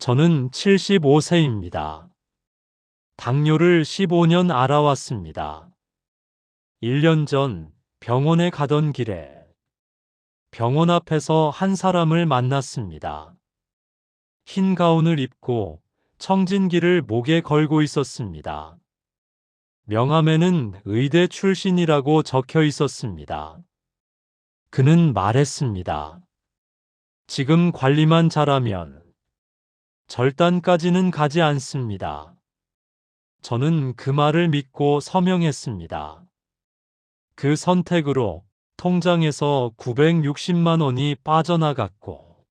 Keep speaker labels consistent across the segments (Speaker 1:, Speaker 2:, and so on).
Speaker 1: 저는 75세입니다. 당뇨를 15년 알아왔습니다. 1년 전 병원에 가던 길에 병원 앞에서 한 사람을 만났습니다. 흰 가운을 입고 청진기를 목에 걸고 있었습니다. 명함에는 의대 출신이라고 적혀 있었습니다. 그는 말했습니다. 지금 관리만 잘하면 절단까지는 가지 않습니다. 저는 그 말을 믿고 서명했습니다. 그 선택으로 통장에서 960만 원이 빠져나갔고,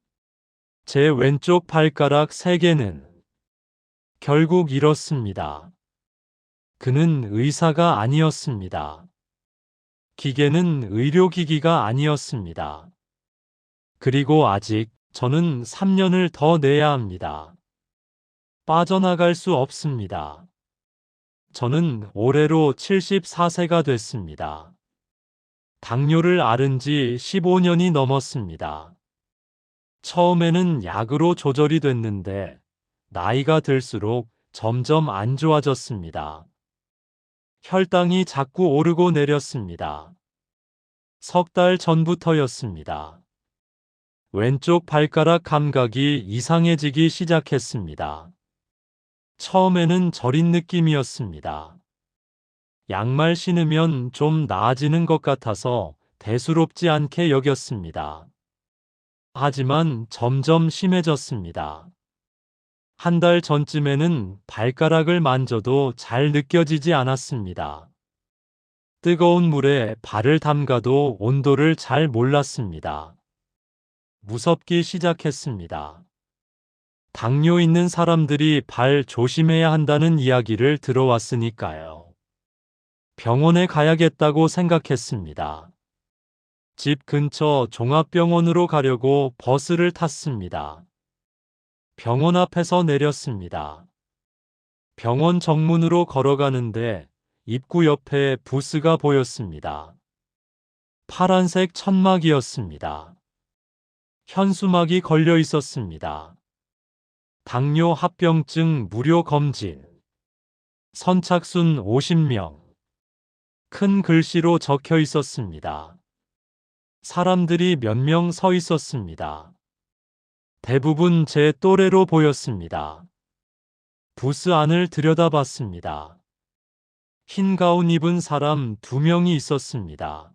Speaker 1: 제 왼쪽 발가락 3개는 결국 잃었습니다. 그는 의사가 아니었습니다. 기계는 의료기기가 아니었습니다. 그리고 아직 저는 3년을 더 내야 합니다. 빠져나갈 수 없습니다. 저는 올해로 74세가 됐습니다. 당뇨를 앓은 지 15년이 넘었습니다. 처음에는 약으로 조절이 됐는데 나이가 들수록 점점 안 좋아졌습니다. 혈당이 자꾸 오르고 내렸습니다. 석 달 전부터였습니다. 왼쪽 발가락 감각이 이상해지기 시작했습니다. 처음에는 저린 느낌이었습니다. 양말 신으면 좀 나아지는 것 같아서 대수롭지 않게 여겼습니다. 하지만 점점 심해졌습니다. 한 달 전쯤에는 발가락을 만져도 잘 느껴지지 않았습니다. 뜨거운 물에 발을 담가도 온도를 잘 몰랐습니다. 무섭기 시작했습니다. 당뇨 있는 사람들이 발 조심해야 한다는 이야기를 들어왔으니까요. 병원에 가야겠다고 생각했습니다. 집 근처 종합병원으로 가려고 버스를 탔습니다. 병원 앞에서 내렸습니다. 병원 정문으로 걸어가는데 입구 옆에 부스가 보였습니다. 파란색 천막이었습니다. 현수막이 걸려 있었습니다. 당뇨 합병증 무료 검진. 선착순 50명. 큰 글씨로 적혀 있었습니다. 사람들이 몇 명 서 있었습니다. 대부분 제 또래로 보였습니다. 부스 안을 들여다봤습니다. 흰 가운 입은 사람 2명이 있었습니다.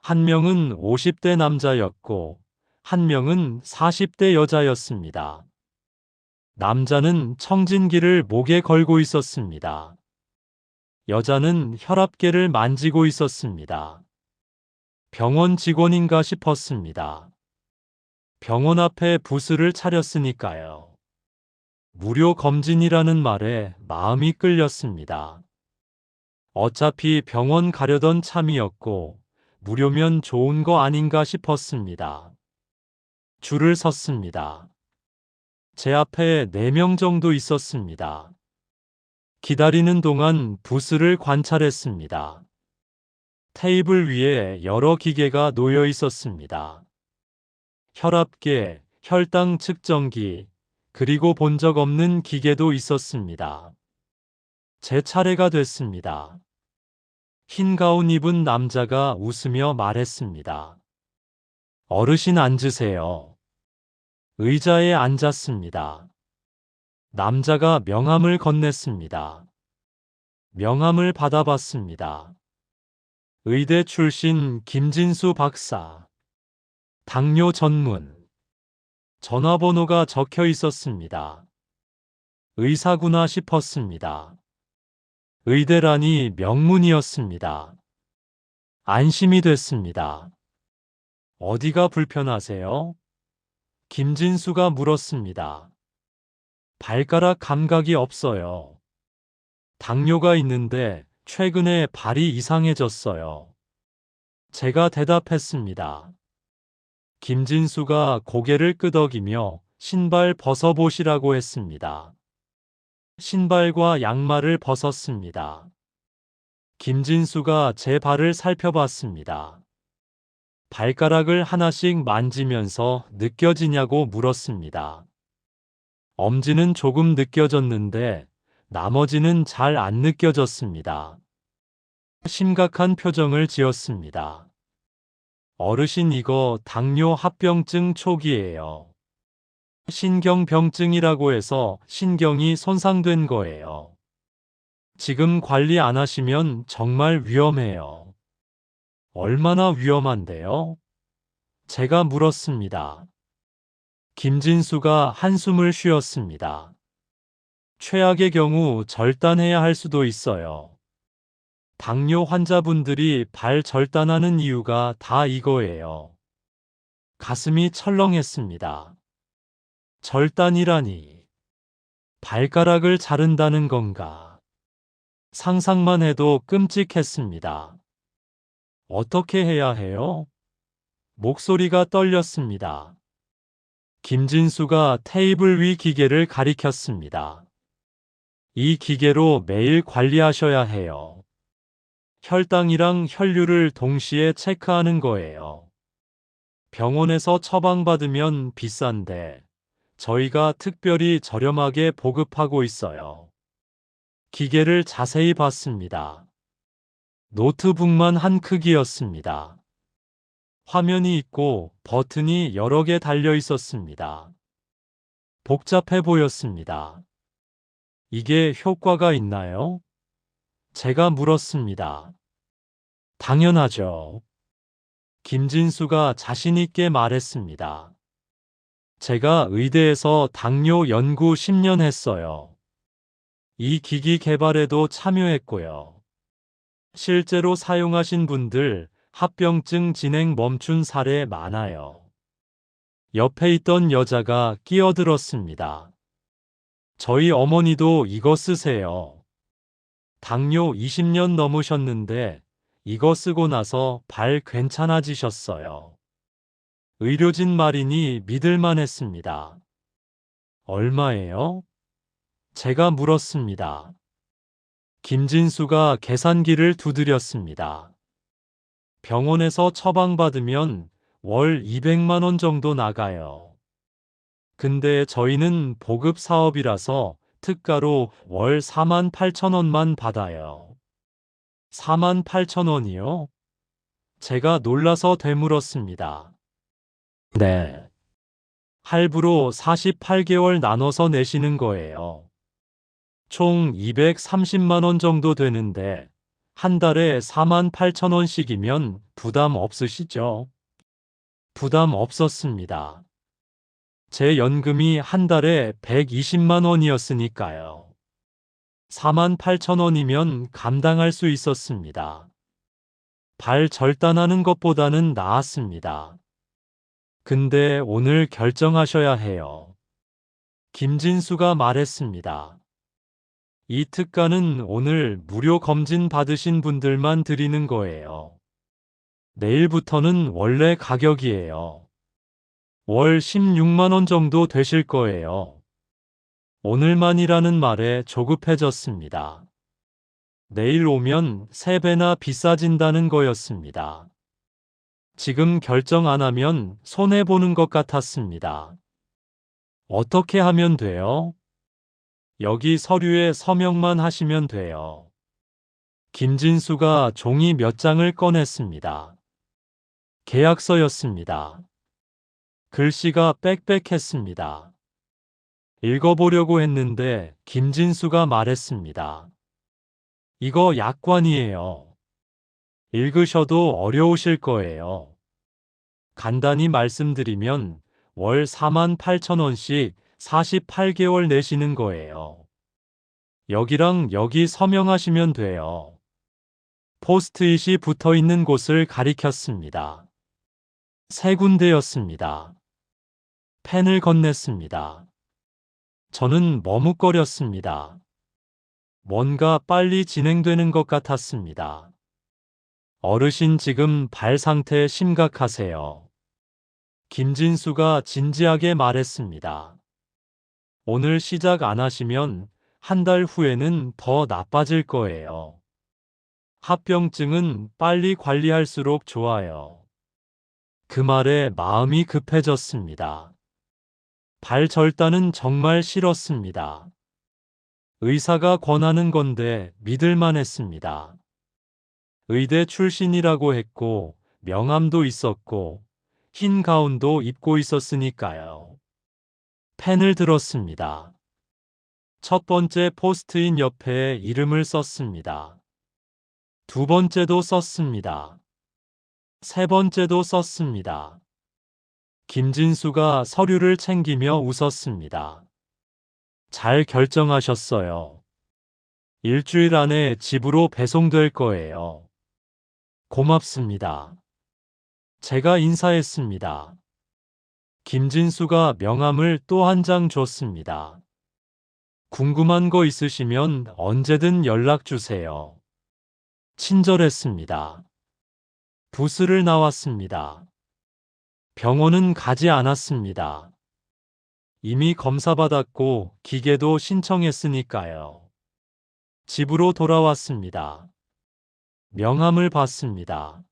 Speaker 1: 한 명은 50대 남자였고, 한 명은 40대 여자였습니다. 남자는 청진기를 목에 걸고 있었습니다. 여자는 혈압계를 만지고 있었습니다. 병원 직원인가 싶었습니다. 병원 앞에 부스를 차렸으니까요. 무료 검진이라는 말에 마음이 끌렸습니다. 어차피 병원 가려던 참이었고, 무료면 좋은 거 아닌가 싶었습니다. 줄을 섰습니다. 제 앞에 4명 정도 있었습니다. 기다리는 동안 부스를 관찰했습니다. 테이블 위에 여러 기계가 놓여 있었습니다. 혈압계, 혈당 측정기, 그리고 본 적 없는 기계도 있었습니다. 제 차례가 됐습니다. 흰 가운 입은 남자가 웃으며 말했습니다. 어르신 앉으세요. 의자에 앉았습니다. 남자가 명함을 건넸습니다. 명함을 받아봤습니다. 의대 출신 김진수 박사. 당뇨 전문. 전화번호가 적혀 있었습니다. 의사구나 싶었습니다. 의대라니 명문이었습니다. 안심이 됐습니다. 어디가 불편하세요? 김진수가 물었습니다. 발가락 감각이 없어요. 당뇨가 있는데 최근에 발이 이상해졌어요. 제가 대답했습니다. 김진수가 고개를 끄덕이며 신발 벗어보시라고 했습니다. 신발과 양말을 벗었습니다. 김진수가 제 발을 살펴봤습니다. 발가락을 하나씩 만지면서 느껴지냐고 물었습니다. 엄지는 조금 느껴졌는데 나머지는 잘 안 느껴졌습니다. 심각한 표정을 지었습니다. 어르신, 이거 당뇨 합병증 초기예요. 신경병증이라고 해서 신경이 손상된 거예요. 지금 관리 안 하시면 정말 위험해요. 얼마나 위험한데요? 제가 물었습니다. 김진수가 한숨을 쉬었습니다. 최악의 경우 절단해야 할 수도 있어요. 당뇨 환자분들이 발 절단하는 이유가 다 이거예요. 가슴이 철렁했습니다. 절단이라니. 발가락을 자른다는 건가? 상상만 해도 끔찍했습니다. 어떻게 해야 해요? 목소리가 떨렸습니다. 김진수가 테이블 위 기계를 가리켰습니다. 이 기계로 매일 관리하셔야 해요. 혈당이랑 혈류를 동시에 체크하는 거예요. 병원에서 처방받으면 비싼데 저희가 특별히 저렴하게 보급하고 있어요. 기계를 자세히 봤습니다. 노트북만 한 크기였습니다. 화면이 있고 버튼이 여러 개 달려 있었습니다. 복잡해 보였습니다. 이게 효과가 있나요? 제가 물었습니다. 당연하죠. 김진수가 자신있게 말했습니다. 제가 의대에서 당뇨 연구 10년 했어요. 이 기기 개발에도 참여했고요. 실제로 사용하신 분들 합병증 진행 멈춘 사례 많아요. 옆에 있던 여자가 끼어들었습니다. 저희 어머니도 이거 쓰세요. 당뇨 20년 넘으셨는데 이거 쓰고 나서 발 괜찮아지셨어요. 의료진 말이니 믿을만 했습니다. 얼마예요? 제가 물었습니다. 김진수가 계산기를 두드렸습니다. 병원에서 처방받으면 월 200만 원 정도 나가요. 근데 저희는 보급 사업이라서 특가로 월 48,000원만 받아요. 48,000원이요? 제가 놀라서 되물었습니다. 네. 할부로 48개월 나눠서 내시는 거예요. 총 230만 원 정도 되는데 한 달에 48,000원씩이면 부담 없으시죠? 부담 없었습니다. 제 연금이 한 달에 120만 원이었으니까요. 48,000원이면 감당할 수 있었습니다. 발 절단하는 것보다는 나았습니다. 근데 오늘 결정하셔야 해요. 김진수가 말했습니다. 이 특가는 오늘 무료 검진 받으신 분들만 드리는 거예요. 내일부터는 원래 가격이에요. 월 16만 원 정도 되실 거예요. 오늘만이라는 말에 조급해졌습니다. 내일 오면 3배나 비싸진다는 거였습니다. 지금 결정 안 하면 손해보는 것 같았습니다. 어떻게 하면 돼요? 여기 서류에 서명만 하시면 돼요. 김진수가 종이 몇 장을 꺼냈습니다. 계약서였습니다. 글씨가 빽빽했습니다. 읽어보려고 했는데 김진수가 말했습니다. 이거 약관이에요. 읽으셔도 어려우실 거예요. 간단히 말씀드리면 월 48,000원씩 48개월 내시는 거예요. 여기랑 여기 서명하시면 돼요. 포스트잇이 붙어 있는 곳을 가리켰습니다. 3군데였습니다. 펜을 건넸습니다. 저는 머뭇거렸습니다. 뭔가 빨리 진행되는 것 같았습니다. 어르신, 지금 발 상태 심각하세요. 김진수가 진지하게 말했습니다. 오늘 시작 안 하시면 한 달 후에는 더 나빠질 거예요. 합병증은 빨리 관리할수록 좋아요. 그 말에 마음이 급해졌습니다. 발 절단은 정말 싫었습니다. 의사가 권하는 건데 믿을만 했습니다. 의대 출신이라고 했고 명함도 있었고 흰 가운도 입고 있었으니까요. 펜을 들었습니다. 첫 번째 포스트잇 옆에 이름을 썼습니다. 두 번째도 썼습니다. 세 번째도 썼습니다. 김진수가 서류를 챙기며 웃었습니다. 잘 결정하셨어요. 일주일 안에 집으로 배송될 거예요. 고맙습니다. 제가 인사했습니다. 김진수가 명함을 또 한 장 줬습니다. 궁금한 거 있으시면 언제든 연락 주세요. 친절했습니다. 부스를 나왔습니다. 병원은 가지 않았습니다. 이미 검사받았고 기계도 신청했으니까요. 집으로 돌아왔습니다. 명함을 봤습니다.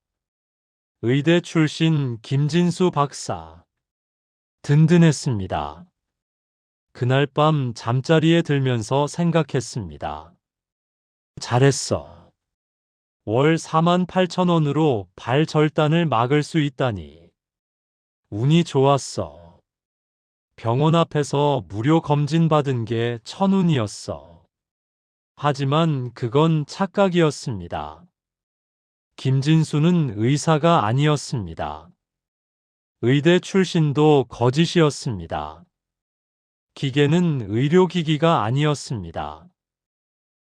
Speaker 1: 의대 출신 김진수 박사. 든든했습니다. 그날 밤 잠자리에 들면서 생각했습니다. 잘했어. 월 48,000원으로 발 절단을 막을 수 있다니. 운이 좋았어. 병원 앞에서 무료 검진 받은 게 천운이었어. 하지만 그건 착각이었습니다. 김진수는 의사가 아니었습니다. 의대 출신도 거짓이었습니다. 기계는 의료기기가 아니었습니다.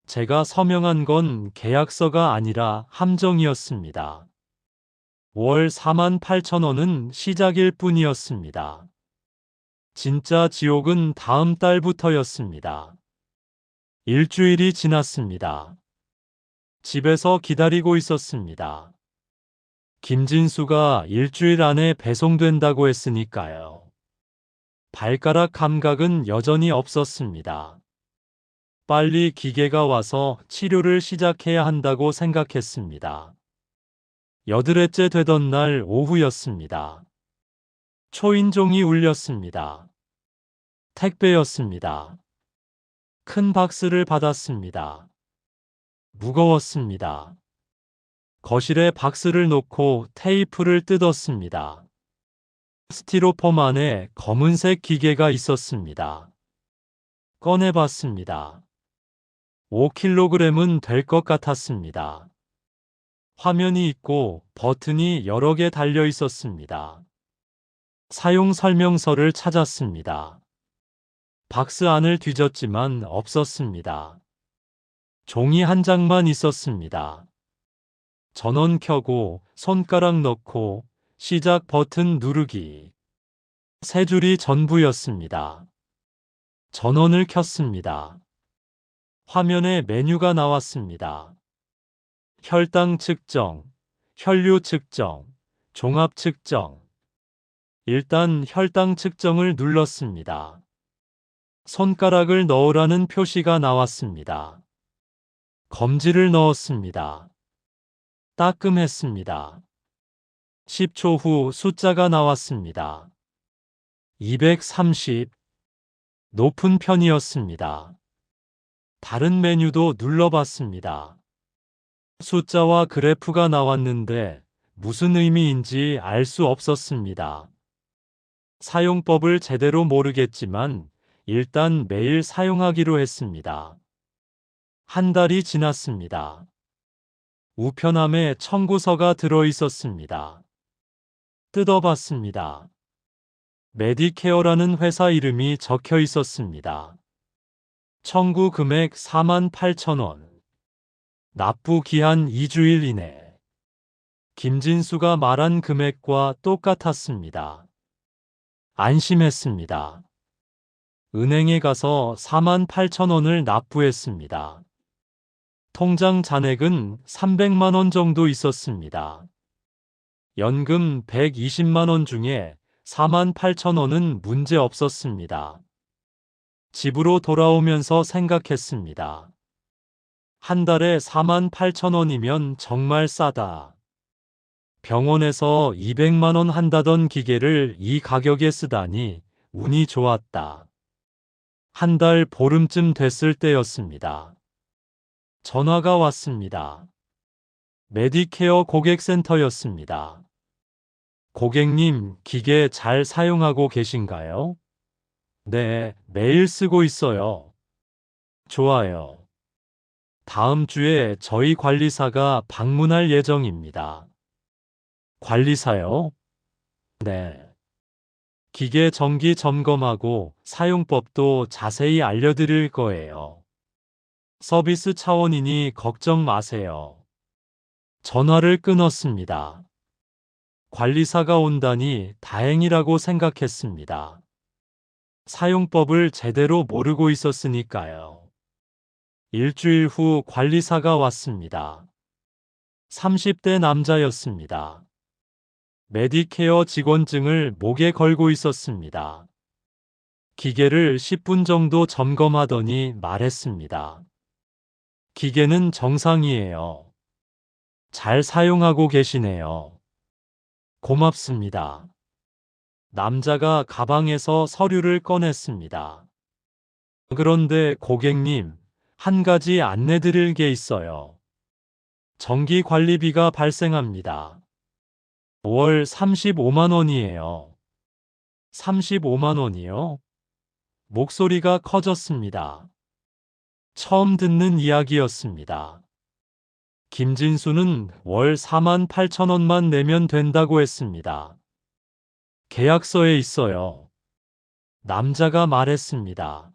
Speaker 1: 제가 서명한 건 계약서가 아니라 함정이었습니다. 월 48,000원은 시작일 뿐이었습니다. 진짜 지옥은 다음 달부터였습니다. 일주일이 지났습니다. 집에서 기다리고 있었습니다. 김진수가 일주일 안에 배송된다고 했으니까요. 발가락 감각은 여전히 없었습니다. 빨리 기계가 와서 치료를 시작해야 한다고 생각했습니다. 8회째 되던 날 오후였습니다. 초인종이 울렸습니다. 택배였습니다. 큰 박스를 받았습니다. 무거웠습니다. 거실에 박스를 놓고 테이프를 뜯었습니다. 스티로폼 안에 검은색 기계가 있었습니다. 꺼내봤습니다. 5kg은 될 것 같았습니다. 화면이 있고 버튼이 여러 개 달려 있었습니다. 사용 설명서를 찾았습니다. 박스 안을 뒤졌지만 없었습니다. 종이 한 장만 있었습니다. 전원 켜고 손가락 넣고 시작 버튼 누르기. 세 줄이 전부였습니다. 전원을 켰습니다. 화면에 메뉴가 나왔습니다. 혈당 측정, 혈류 측정, 종합 측정. 일단 혈당 측정을 눌렀습니다. 손가락을 넣으라는 표시가 나왔습니다. 검지를 넣었습니다. 따끔했습니다. 10초 후 숫자가 나왔습니다. 230. 높은 편이었습니다. 다른 메뉴도 눌러봤습니다. 숫자와 그래프가 나왔는데 무슨 의미인지 알 수 없었습니다. 사용법을 제대로 모르겠지만 일단 매일 사용하기로 했습니다. 한 달이 지났습니다. 우편함에 청구서가 들어 있었습니다. 뜯어봤습니다. 메디케어라는 회사 이름이 적혀 있었습니다. 청구 금액 48,000원. 납부 기한 2주일 이내. 김진수가 말한 금액과 똑같았습니다. 안심했습니다. 은행에 가서 48,000원을 납부했습니다. 통장 잔액은 300만 원 정도 있었습니다. 연금 120만 원 중에 48,000원은 문제 없었습니다. 집으로 돌아오면서 생각했습니다. 한 달에 48,000원이면 정말 싸다. 병원에서 200만 원 한다던 기계를 이 가격에 쓰다니 운이 좋았다. 한 달 보름쯤 됐을 때였습니다. 전화가 왔습니다. 메디케어 고객센터였습니다. 고객님, 기계 잘 사용하고 계신가요? 네, 매일 쓰고 있어요. 좋아요. 다음 주에 저희 관리사가 방문할 예정입니다. 관리사요? 네. 기계 정기 점검하고 사용법도 자세히 알려드릴 거예요. 서비스 차원이니 걱정 마세요. 전화를 끊었습니다. 관리사가 온다니 다행이라고 생각했습니다. 사용법을 제대로 모르고 있었으니까요. 일주일 후 관리사가 왔습니다. 30대 남자였습니다. 메디케어 직원증을 목에 걸고 있었습니다. 기계를 10분 정도 점검하더니 말했습니다. 기계는 정상이에요. 잘 사용하고 계시네요. 고맙습니다. 남자가 가방에서 서류를 꺼냈습니다. 그런데 고객님, 한 가지 안내드릴 게 있어요. 정기 관리비가 발생합니다. 월 35만 원이에요. 35만 원이요? 목소리가 커졌습니다. 처음 듣는 이야기였습니다. 김진수는 월 4만 8천 원만 내면 된다고 했습니다. 계약서에 있어요. 남자가 말했습니다.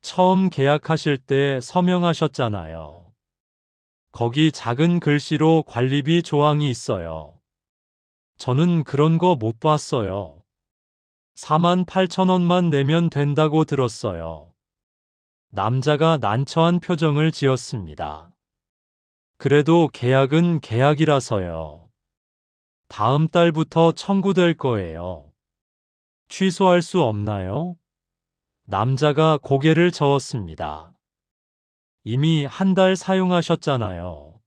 Speaker 1: 처음 계약하실 때 서명하셨잖아요. 거기 작은 글씨로 관리비 조항이 있어요. 저는 그런 거 못 봤어요. 4만 8천 원만 내면 된다고 들었어요. 남자가 난처한 표정을 지었습니다. 그래도 계약은 계약이라서요. 다음 달부터 청구될 거예요. 취소할 수 없나요? 남자가 고개를 저었습니다. 이미 한 달 사용하셨잖아요.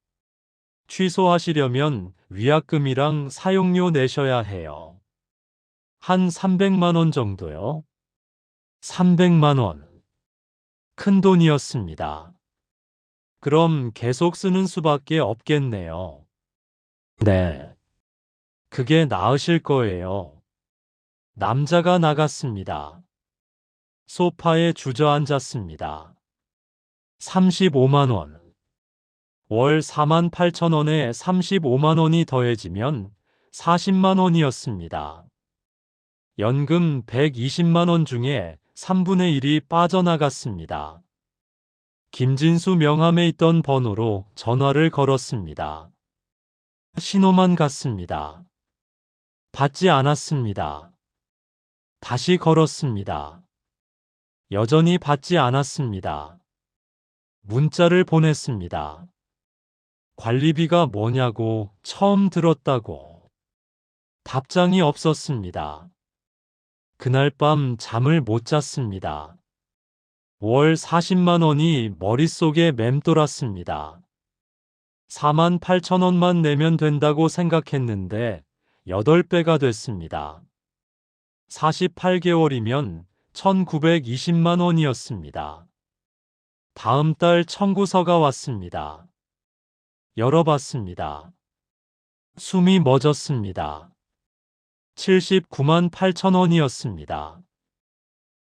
Speaker 1: 취소하시려면 위약금이랑 사용료 내셔야 해요. 한 300만 원 정도요? 300만 원. 큰 돈이었습니다. 그럼 계속 쓰는 수밖에 없겠네요. 네. 그게 나으실 거예요. 남자가 나갔습니다. 소파에 주저앉았습니다. 35만 원. 월 4만 8천 원에 35만 원이 더해지면 40만 원이었습니다. 연금 120만 원 중에 3분의 1이 빠져나갔습니다. 김진수 명함에 있던 번호로 전화를 걸었습니다. 신호만 갔습니다. 받지 않았습니다. 다시 걸었습니다. 여전히 받지 않았습니다. 문자를 보냈습니다. 관리비가 뭐냐고 처음 들었다고. 답장이 없었습니다. 그날 밤 잠을 못 잤습니다. 월 40만 원이 머릿속에 맴돌았습니다. 4만 8천 원만 내면 된다고 생각했는데 8배가 됐습니다. 48개월이면 1920만 원이었습니다. 다음 달 청구서가 왔습니다. 열어봤습니다. 숨이 멎었습니다. 79만 8천 원이었습니다.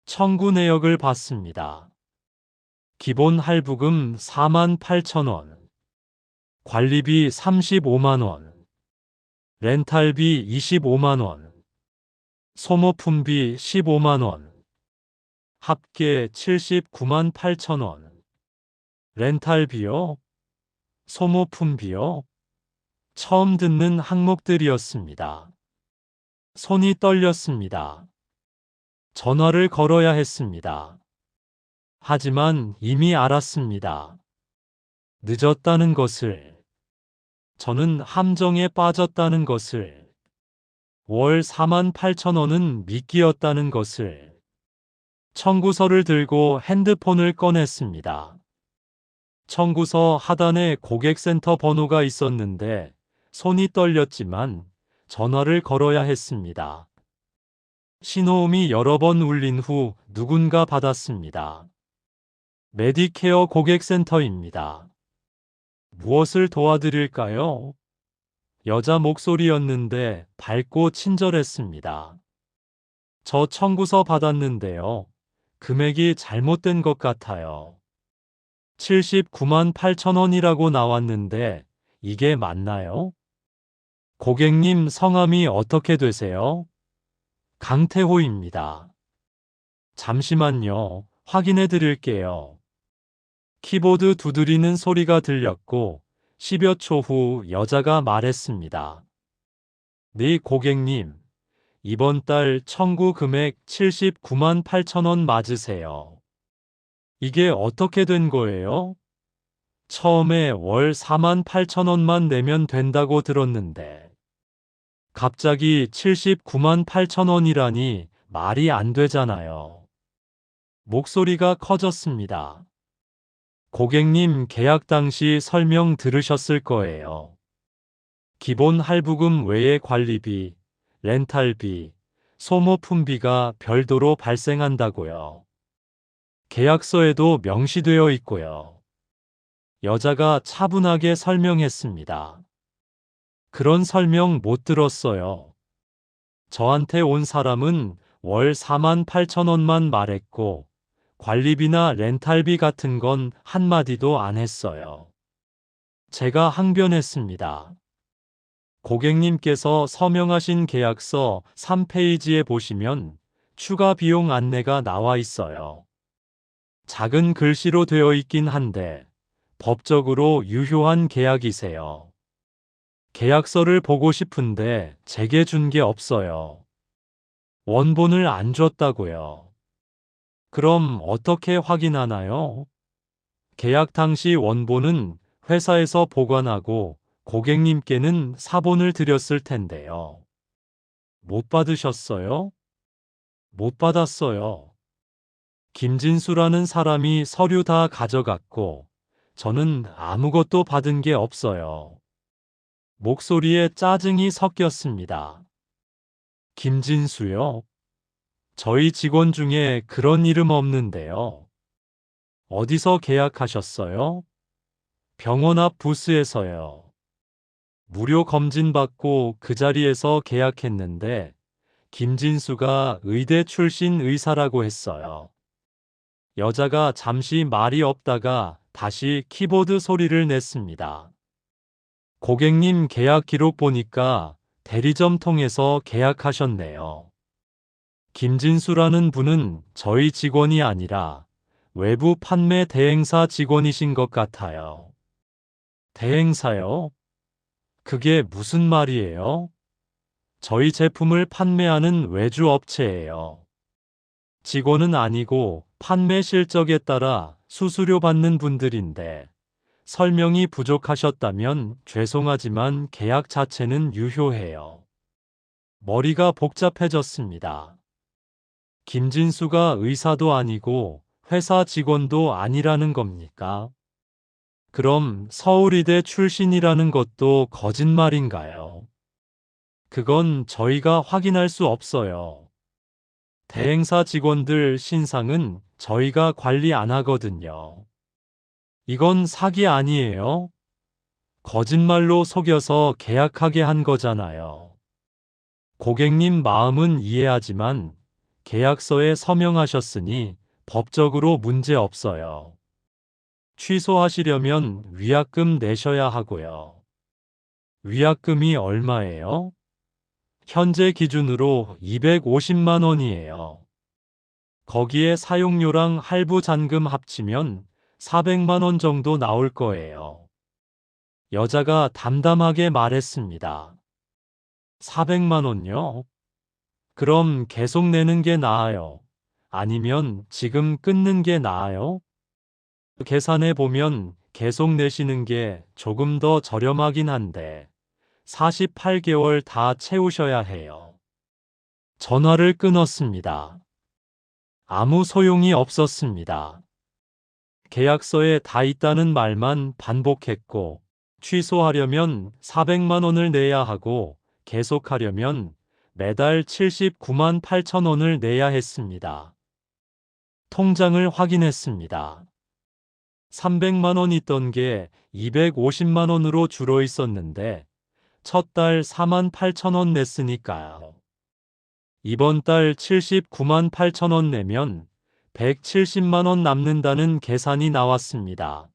Speaker 1: 청구 내역을 봤습니다. 기본 할부금 4만 8천 원, 관리비 35만 원, 렌탈비 25만 원, 소모품비 15만 원, 합계 79만 8천 원. 렌탈비요? 소모품비요? 처음 듣는 항목들이었습니다. 손이 떨렸습니다. 전화를 걸어야 했습니다. 하지만 이미 알았습니다. 늦었다는 것을, 저는 함정에 빠졌다는 것을, 월 4만 8천 원은 미끼였다는 것을. 청구서를 들고 핸드폰을 꺼냈습니다. 청구서 하단에 고객센터 번호가 있었는데 손이 떨렸지만 전화를 걸어야 했습니다. 신호음이 여러 번 울린 후 누군가 받았습니다. 메디케어 고객센터입니다. 무엇을 도와드릴까요? 여자 목소리였는데 밝고 친절했습니다. 저 청구서 받았는데요. 금액이 잘못된 것 같아요. 79만 8천 원이라고 나왔는데 이게 맞나요? 고객님 성함이 어떻게 되세요? 강태호입니다. 잠시만요. 확인해 드릴게요. 키보드 두드리는 소리가 들렸고 10여 초 후 여자가 말했습니다. 네 고객님, 이번 달 청구 금액 79만 8천 원 맞으세요. 이게 어떻게 된 거예요? 처음에 월 4만 8천 원만 내면 된다고 들었는데 갑자기 79만 8천 원이라니 말이 안 되잖아요. 목소리가 커졌습니다. 고객님 계약 당시 설명 들으셨을 거예요. 기본 할부금 외에 관리비, 렌탈비, 소모품비가 별도로 발생한다고요. 계약서에도 명시되어 있고요. 여자가 차분하게 설명했습니다. 그런 설명 못 들었어요. 저한테 온 사람은 월 4만 8천 원만 말했고 관리비나 렌탈비 같은 건 한마디도 안 했어요. 제가 항변했습니다. 고객님께서 서명하신 계약서 3페이지에 보시면 추가 비용 안내가 나와 있어요. 작은 글씨로 되어 있긴 한데 법적으로 유효한 계약이세요. 계약서를 보고 싶은데 제게 준 게 없어요. 원본을 안 줬다고요. 그럼 어떻게 확인하나요? 계약 당시 원본은 회사에서 보관하고 고객님께는 사본을 드렸을 텐데요. 못 받으셨어요? 못 받았어요. 김진수라는 사람이 서류 다 가져갔고 저는 아무것도 받은 게 없어요. 목소리에 짜증이 섞였습니다. 김진수요? 저희 직원 중에 그런 이름 없는데요. 어디서 계약하셨어요? 병원 앞 부스에서요. 무료 검진 받고 그 자리에서 계약했는데 김진수가 의대 출신 의사라고 했어요. 여자가 잠시 말이 없다가 다시 키보드 소리를 냈습니다. 고객님 계약 기록 보니까 대리점 통해서 계약하셨네요. 김진수라는 분은 저희 직원이 아니라 외부 판매 대행사 직원이신 것 같아요. 대행사요? 그게 무슨 말이에요? 저희 제품을 판매하는 외주 업체예요. 직원은 아니고 판매 실적에 따라 수수료 받는 분들인데 설명이 부족하셨다면 죄송하지만 계약 자체는 유효해요. 머리가 복잡해졌습니다. 김진수가 의사도 아니고 회사 직원도 아니라는 겁니까? 그럼 서울이대 출신이라는 것도 거짓말인가요? 그건 저희가 확인할 수 없어요. 대행사 직원들 신상은 저희가 관리 안 하거든요. 이건 사기 아니에요? 거짓말로 속여서 계약하게 한 거잖아요. 고객님 마음은 이해하지만 계약서에 서명하셨으니 법적으로 문제 없어요. 취소하시려면 위약금 내셔야 하고요. 위약금이 얼마예요? 현재 기준으로 250만 원이에요. 거기에 사용료랑 할부 잔금 합치면 400만 원 정도 나올 거예요. 여자가 담담하게 말했습니다. 400만 원요? 그럼 계속 내는 게 나아요? 아니면 지금 끊는 게 나아요? 계산해 보면 계속 내시는 게 조금 더 저렴하긴 한데 48개월 다 채우셔야 해요. 전화를 끊었습니다. 아무 소용이 없었습니다. 계약서에 다 있다는 말만 반복했고 취소하려면 400만 원을 내야 하고 계속하려면 매달 79만 8천 원을 내야 했습니다. 통장을 확인했습니다. 300만 원 있던 게 250만 원으로 줄어 있었는데 첫 달 4만 8천 원 냈으니까요. 이번 달 79만 8천 원 내면 170만 원 남는다는 계산이 나왔습니다.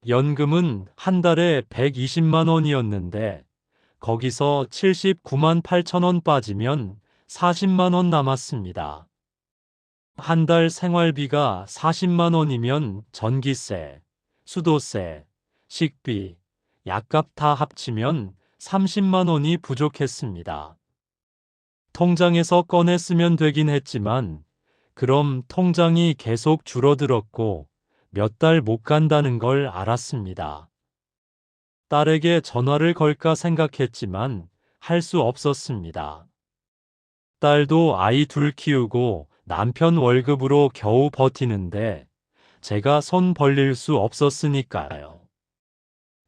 Speaker 1: 연금은 한 달에 120만 원이었는데 거기서 79만 8천 원 빠지면 40만 원 남았습니다. 한 달 생활비가 40만 원이면 전기세, 수도세, 식비, 약값 다 합치면 30만 원이 부족했습니다. 통장에서 꺼내 쓰면 되긴 했지만 그럼 통장이 계속 줄어들었고 몇 달 못 간다는 걸 알았습니다. 딸에게 전화를 걸까 생각했지만 할 수 없었습니다. 딸도 아이 둘 키우고 남편 월급으로 겨우 버티는데 제가 손 벌릴 수 없었으니까요.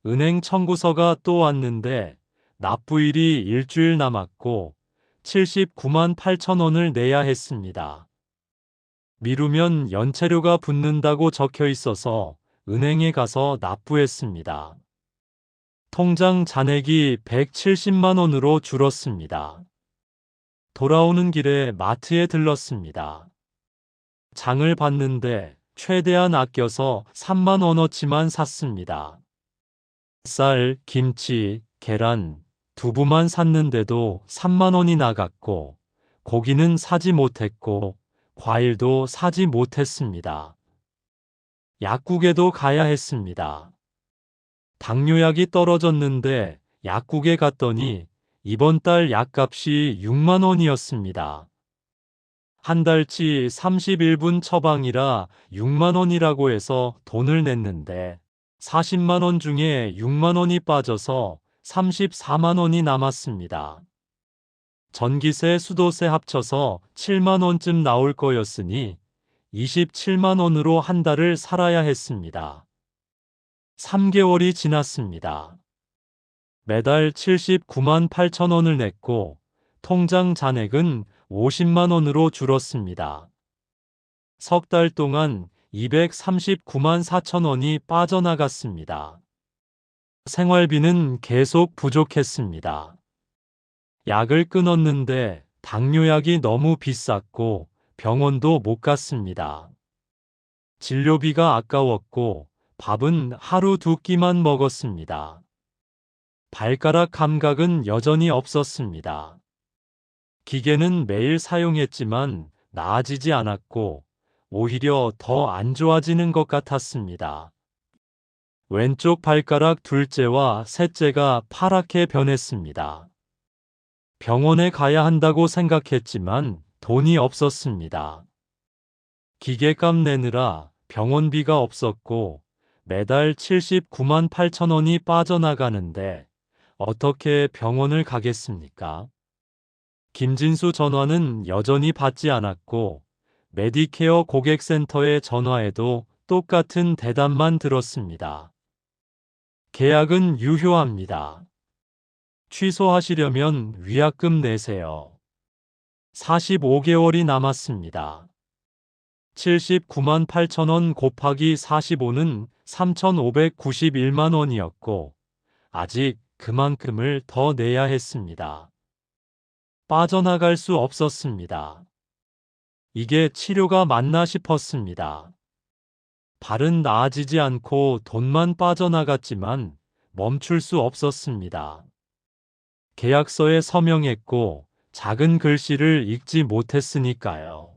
Speaker 1: 은행 청구서가 또 왔는데 납부일이 일주일 남았고 79만 8천 원을 내야 했습니다. 미루면 연체료가 붙는다고 적혀 있어서 은행에 가서 납부했습니다. 통장 잔액이 170만 원으로 줄었습니다. 돌아오는 길에 마트에 들렀습니다. 장을 봤는데 최대한 아껴서 3만 원어치만 샀습니다. 쌀, 김치, 계란, 두부만 샀는데도 3만 원이 나갔고 고기는 사지 못했고 과일도 사지 못했습니다. 약국에도 가야 했습니다. 당뇨약이 떨어졌는데 약국에 갔더니 이번 달 약값이 6만 원이었습니다. 한 달치 31분 처방이라 6만 원이라고 해서 돈을 냈는데 40만 원 중에 6만 원이 빠져서 34만 원이 남았습니다. 전기세, 수도세 합쳐서 7만 원쯤 나올 거였으니 27만 원으로 한 달을 살아야 했습니다. 3개월이 지났습니다. 매달 79만 8천 원을 냈고 통장 잔액은 50만 원으로 줄었습니다. 석 달 동안 239만 4천 원이 빠져나갔습니다. 생활비는 계속 부족했습니다. 약을 끊었는데 당뇨약이 너무 비쌌고 병원도 못 갔습니다. 진료비가 아까웠고 밥은 하루 두 끼만 먹었습니다. 발가락 감각은 여전히 없었습니다. 기계는 매일 사용했지만 나아지지 않았고 오히려 더 안 좋아지는 것 같았습니다. 왼쪽 발가락 둘째와 셋째가 파랗게 변했습니다. 병원에 가야 한다고 생각했지만 돈이 없었습니다. 기계값 내느라 병원비가 없었고 매달 79만 8천 원이 빠져나가는데 어떻게 병원을 가겠습니까? 김진수 전화는 여전히 받지 않았고 메디케어 고객센터에 전화해도 똑같은 대답만 들었습니다. 계약은 유효합니다. 취소하시려면 위약금 내세요. 45개월이 남았습니다. 79만 8천 원 곱하기 45는 3,591만 원이었고 아직 그만큼을 더 내야 했습니다. 빠져나갈 수 없었습니다. 이게 치료가 맞나 싶었습니다. 발은 나아지지 않고 돈만 빠져나갔지만 멈출 수 없었습니다. 계약서에 서명했고 작은 글씨를 읽지 못했으니까요.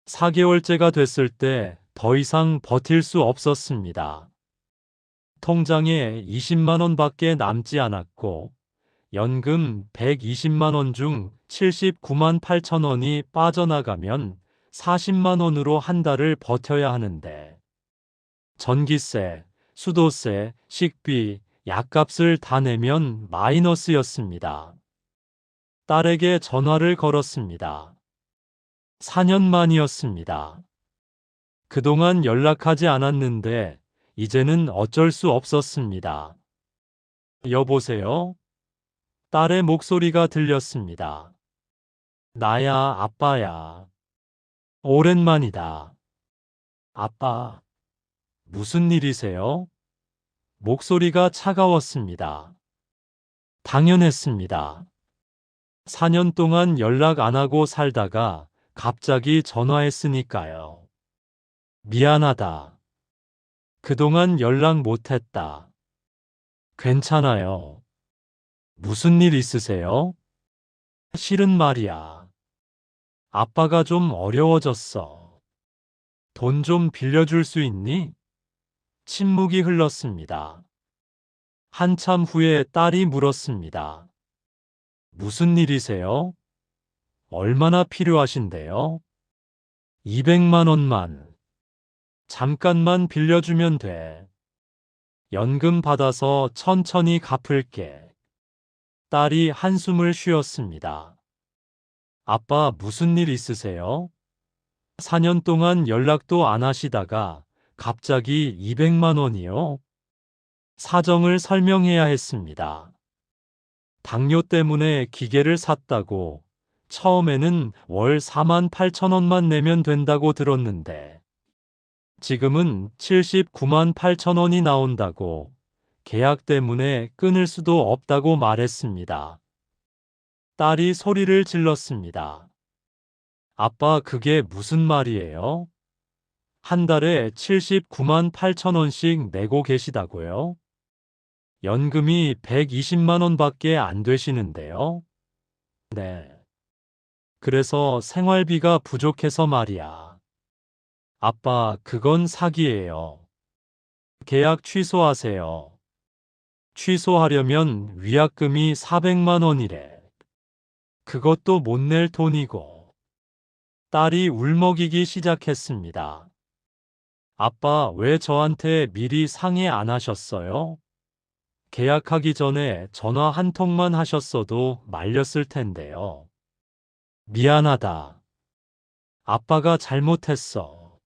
Speaker 1: 4개월째가 됐을 때 더 이상 버틸 수 없었습니다. 통장에 20만 원밖에 남지 않았고 연금 120만 원 중 79만 8천 원이 빠져나가면 40만 원으로 한 달을 버텨야 하는데 전기세, 수도세, 식비, 약값을 다 내면 마이너스였습니다. 딸에게 전화를 걸었습니다. 4년 만이었습니다. 그동안 연락하지 않았는데 이제는 어쩔 수 없었습니다. 여보세요? 딸의 목소리가 들렸습니다. 나야, 아빠야. 오랜만이다. 아빠, 무슨 일이세요? 목소리가 차가웠습니다. 당연했습니다. 4년 동안 연락 안 하고 살다가 갑자기 전화했으니까요. 미안하다. 그동안 연락 못했다. 괜찮아요. 무슨 일 있으세요? 실은 말이야. 아빠가 좀 어려워졌어. 돈 좀 빌려줄 수 있니? 침묵이 흘렀습니다. 한참 후에 딸이 물었습니다. 무슨 일이세요? 얼마나 필요하신데요? 200만 원만. 잠깐만 빌려주면 돼. 연금 받아서 천천히 갚을게. 딸이 한숨을 쉬었습니다. 아빠 무슨 일 있으세요? 4년 동안 연락도 안 하시다가 갑자기 200만 원이요? 사정을 설명해야 했습니다. 당뇨 때문에 기계를 샀다고 처음에는 월 4만 8천 원만 내면 된다고 들었는데 지금은 79만 8천 원이 나온다고 계약 때문에 끊을 수도 없다고 말했습니다. 딸이 소리를 질렀습니다. 아빠 그게 무슨 말이에요? 한 달에 79만 8천 원씩 내고 계시다고요? 연금이 120만 원밖에 안 되시는데요? 네. 그래서 생활비가 부족해서 말이야. 아빠, 그건 사기예요. 계약 취소하세요. 취소하려면 위약금이 400만 원이래. 그것도 못 낼 돈이고. 딸이 울먹이기 시작했습니다. 아빠, 왜 저한테 미리 상의 안 하셨어요? 계약하기 전에 전화 한 통만 하셨어도 말렸을 텐데요. 미안하다. 아빠가 잘못했어.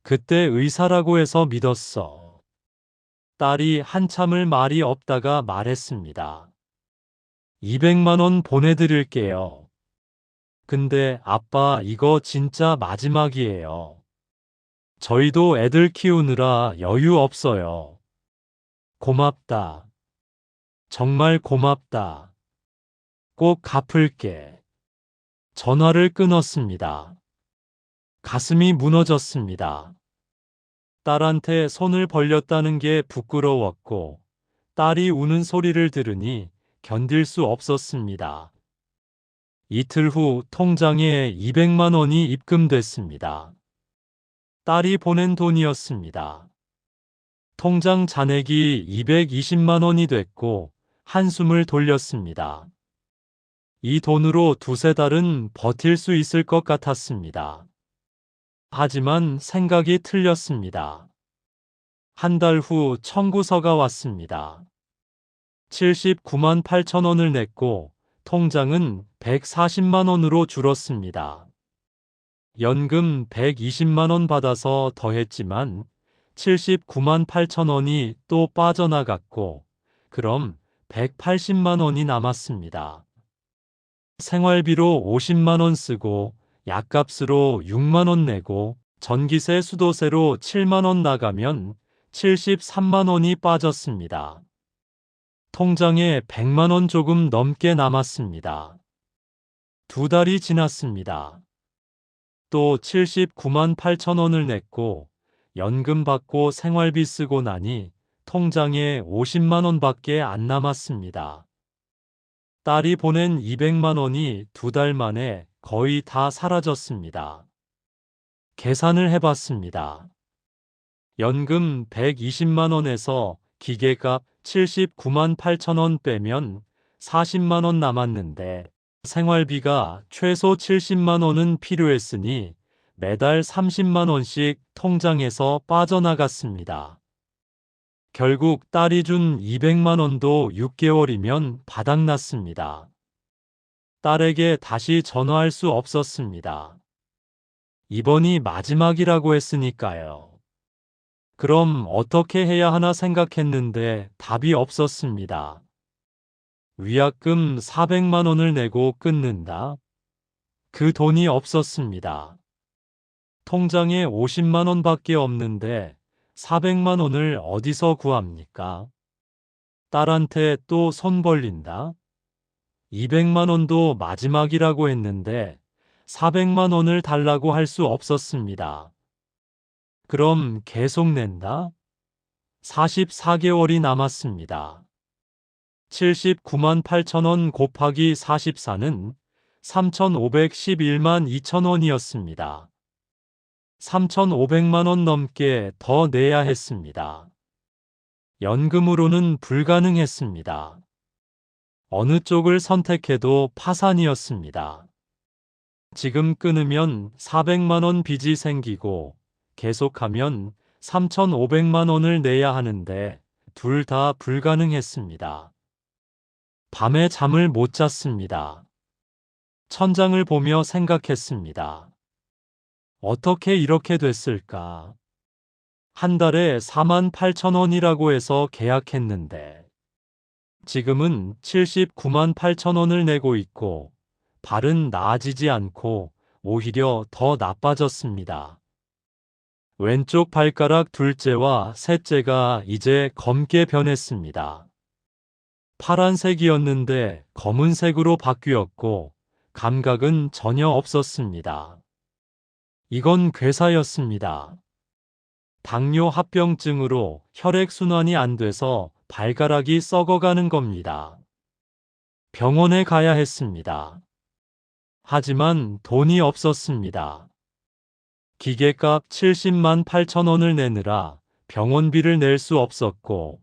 Speaker 1: 그때 의사라고 해서 믿었어. 딸이 한참을 말이 없다가 말했습니다. 200만 원 보내드릴게요. 근데 아빠 이거 진짜 마지막이에요. 저희도 애들 키우느라 여유 없어요. 고맙다. 정말 고맙다. 꼭 갚을게. 전화를 끊었습니다. 가슴이 무너졌습니다. 딸한테 손을 벌렸다는 게 부끄러웠고, 딸이 우는 소리를 들으니 견딜 수 없었습니다. 이틀 후 통장에 200만 원이 입금됐습니다. 딸이 보낸 돈이었습니다. 통장 잔액이 220만 원이 됐고, 한숨을 돌렸습니다. 이 돈으로 두세 달은 버틸 수 있을 것 같았습니다. 하지만 생각이 틀렸습니다. 한 달 후 청구서가 왔습니다. 79만 8천 원을 냈고 통장은 140만 원으로 줄었습니다. 연금 120만 원 받아서 더했지만 79만 8천 원이 또 빠져나갔고 그럼 180만 원이 남았습니다. 생활비로 50만 원 쓰고 약값으로 6만 원 내고 전기세 수도세로 7만 원 나가면 73만 원이 빠졌습니다. 통장에 100만 원 조금 넘게 남았습니다. 두 달이 지났습니다. 또 79만 8천 원을 냈고 연금 받고 생활비 쓰고 나니 통장에 50만 원밖에 안 남았습니다. 딸이 보낸 200만 원이 두 달 만에 거의 다 사라졌습니다. 계산을 해봤습니다. 연금 120만 원에서 기계값 79만 8천 원 빼면 40만 원 남았는데 생활비가 최소 70만 원은 필요했으니 매달 30만 원씩 통장에서 빠져나갔습니다. 결국 딸이 준 200만 원도 6개월이면 바닥났습니다. 딸에게 다시 전화할 수 없었습니다. 이번이 마지막이라고 했으니까요. 그럼 어떻게 해야 하나 생각했는데 답이 없었습니다. 위약금 400만 원을 내고 끊는다. 그 돈이 없었습니다. 통장에 50만 원밖에 없는데 400만 원을 어디서 구합니까? 딸한테 또 손 벌린다. 200만 원도 마지막이라고 했는데 400만 원을 달라고 할 수 없었습니다. 그럼 계속 낸다? 44개월이 남았습니다. 79만 8천 원 곱하기 44는 3,511만 2천 원이었습니다. 3,500만 원 넘게 더 내야 했습니다. 연금으로는 불가능했습니다. 어느 쪽을 선택해도 파산이었습니다. 지금 끊으면 400만 원 빚이 생기고 계속하면 3,500만 원을 내야 하는데 둘 다 불가능했습니다. 밤에 잠을 못 잤습니다. 천장을 보며 생각했습니다. 어떻게 이렇게 됐을까? 한 달에 4만 8천 원이라고 해서 계약했는데 지금은 79만 8천 원을 내고 있고 발은 나아지지 않고 오히려 더 나빠졌습니다. 왼쪽 발가락 둘째와 셋째가 이제 검게 변했습니다. 파란색이었는데 검은색으로 바뀌었고 감각은 전혀 없었습니다. 이건 괴사였습니다. 당뇨 합병증으로 혈액순환이 안 돼서 발가락이 썩어가는 겁니다. 병원에 가야 했습니다. 하지만 돈이 없었습니다. 기계값 70만 8천 원을 내느라 병원비를 낼 수 없었고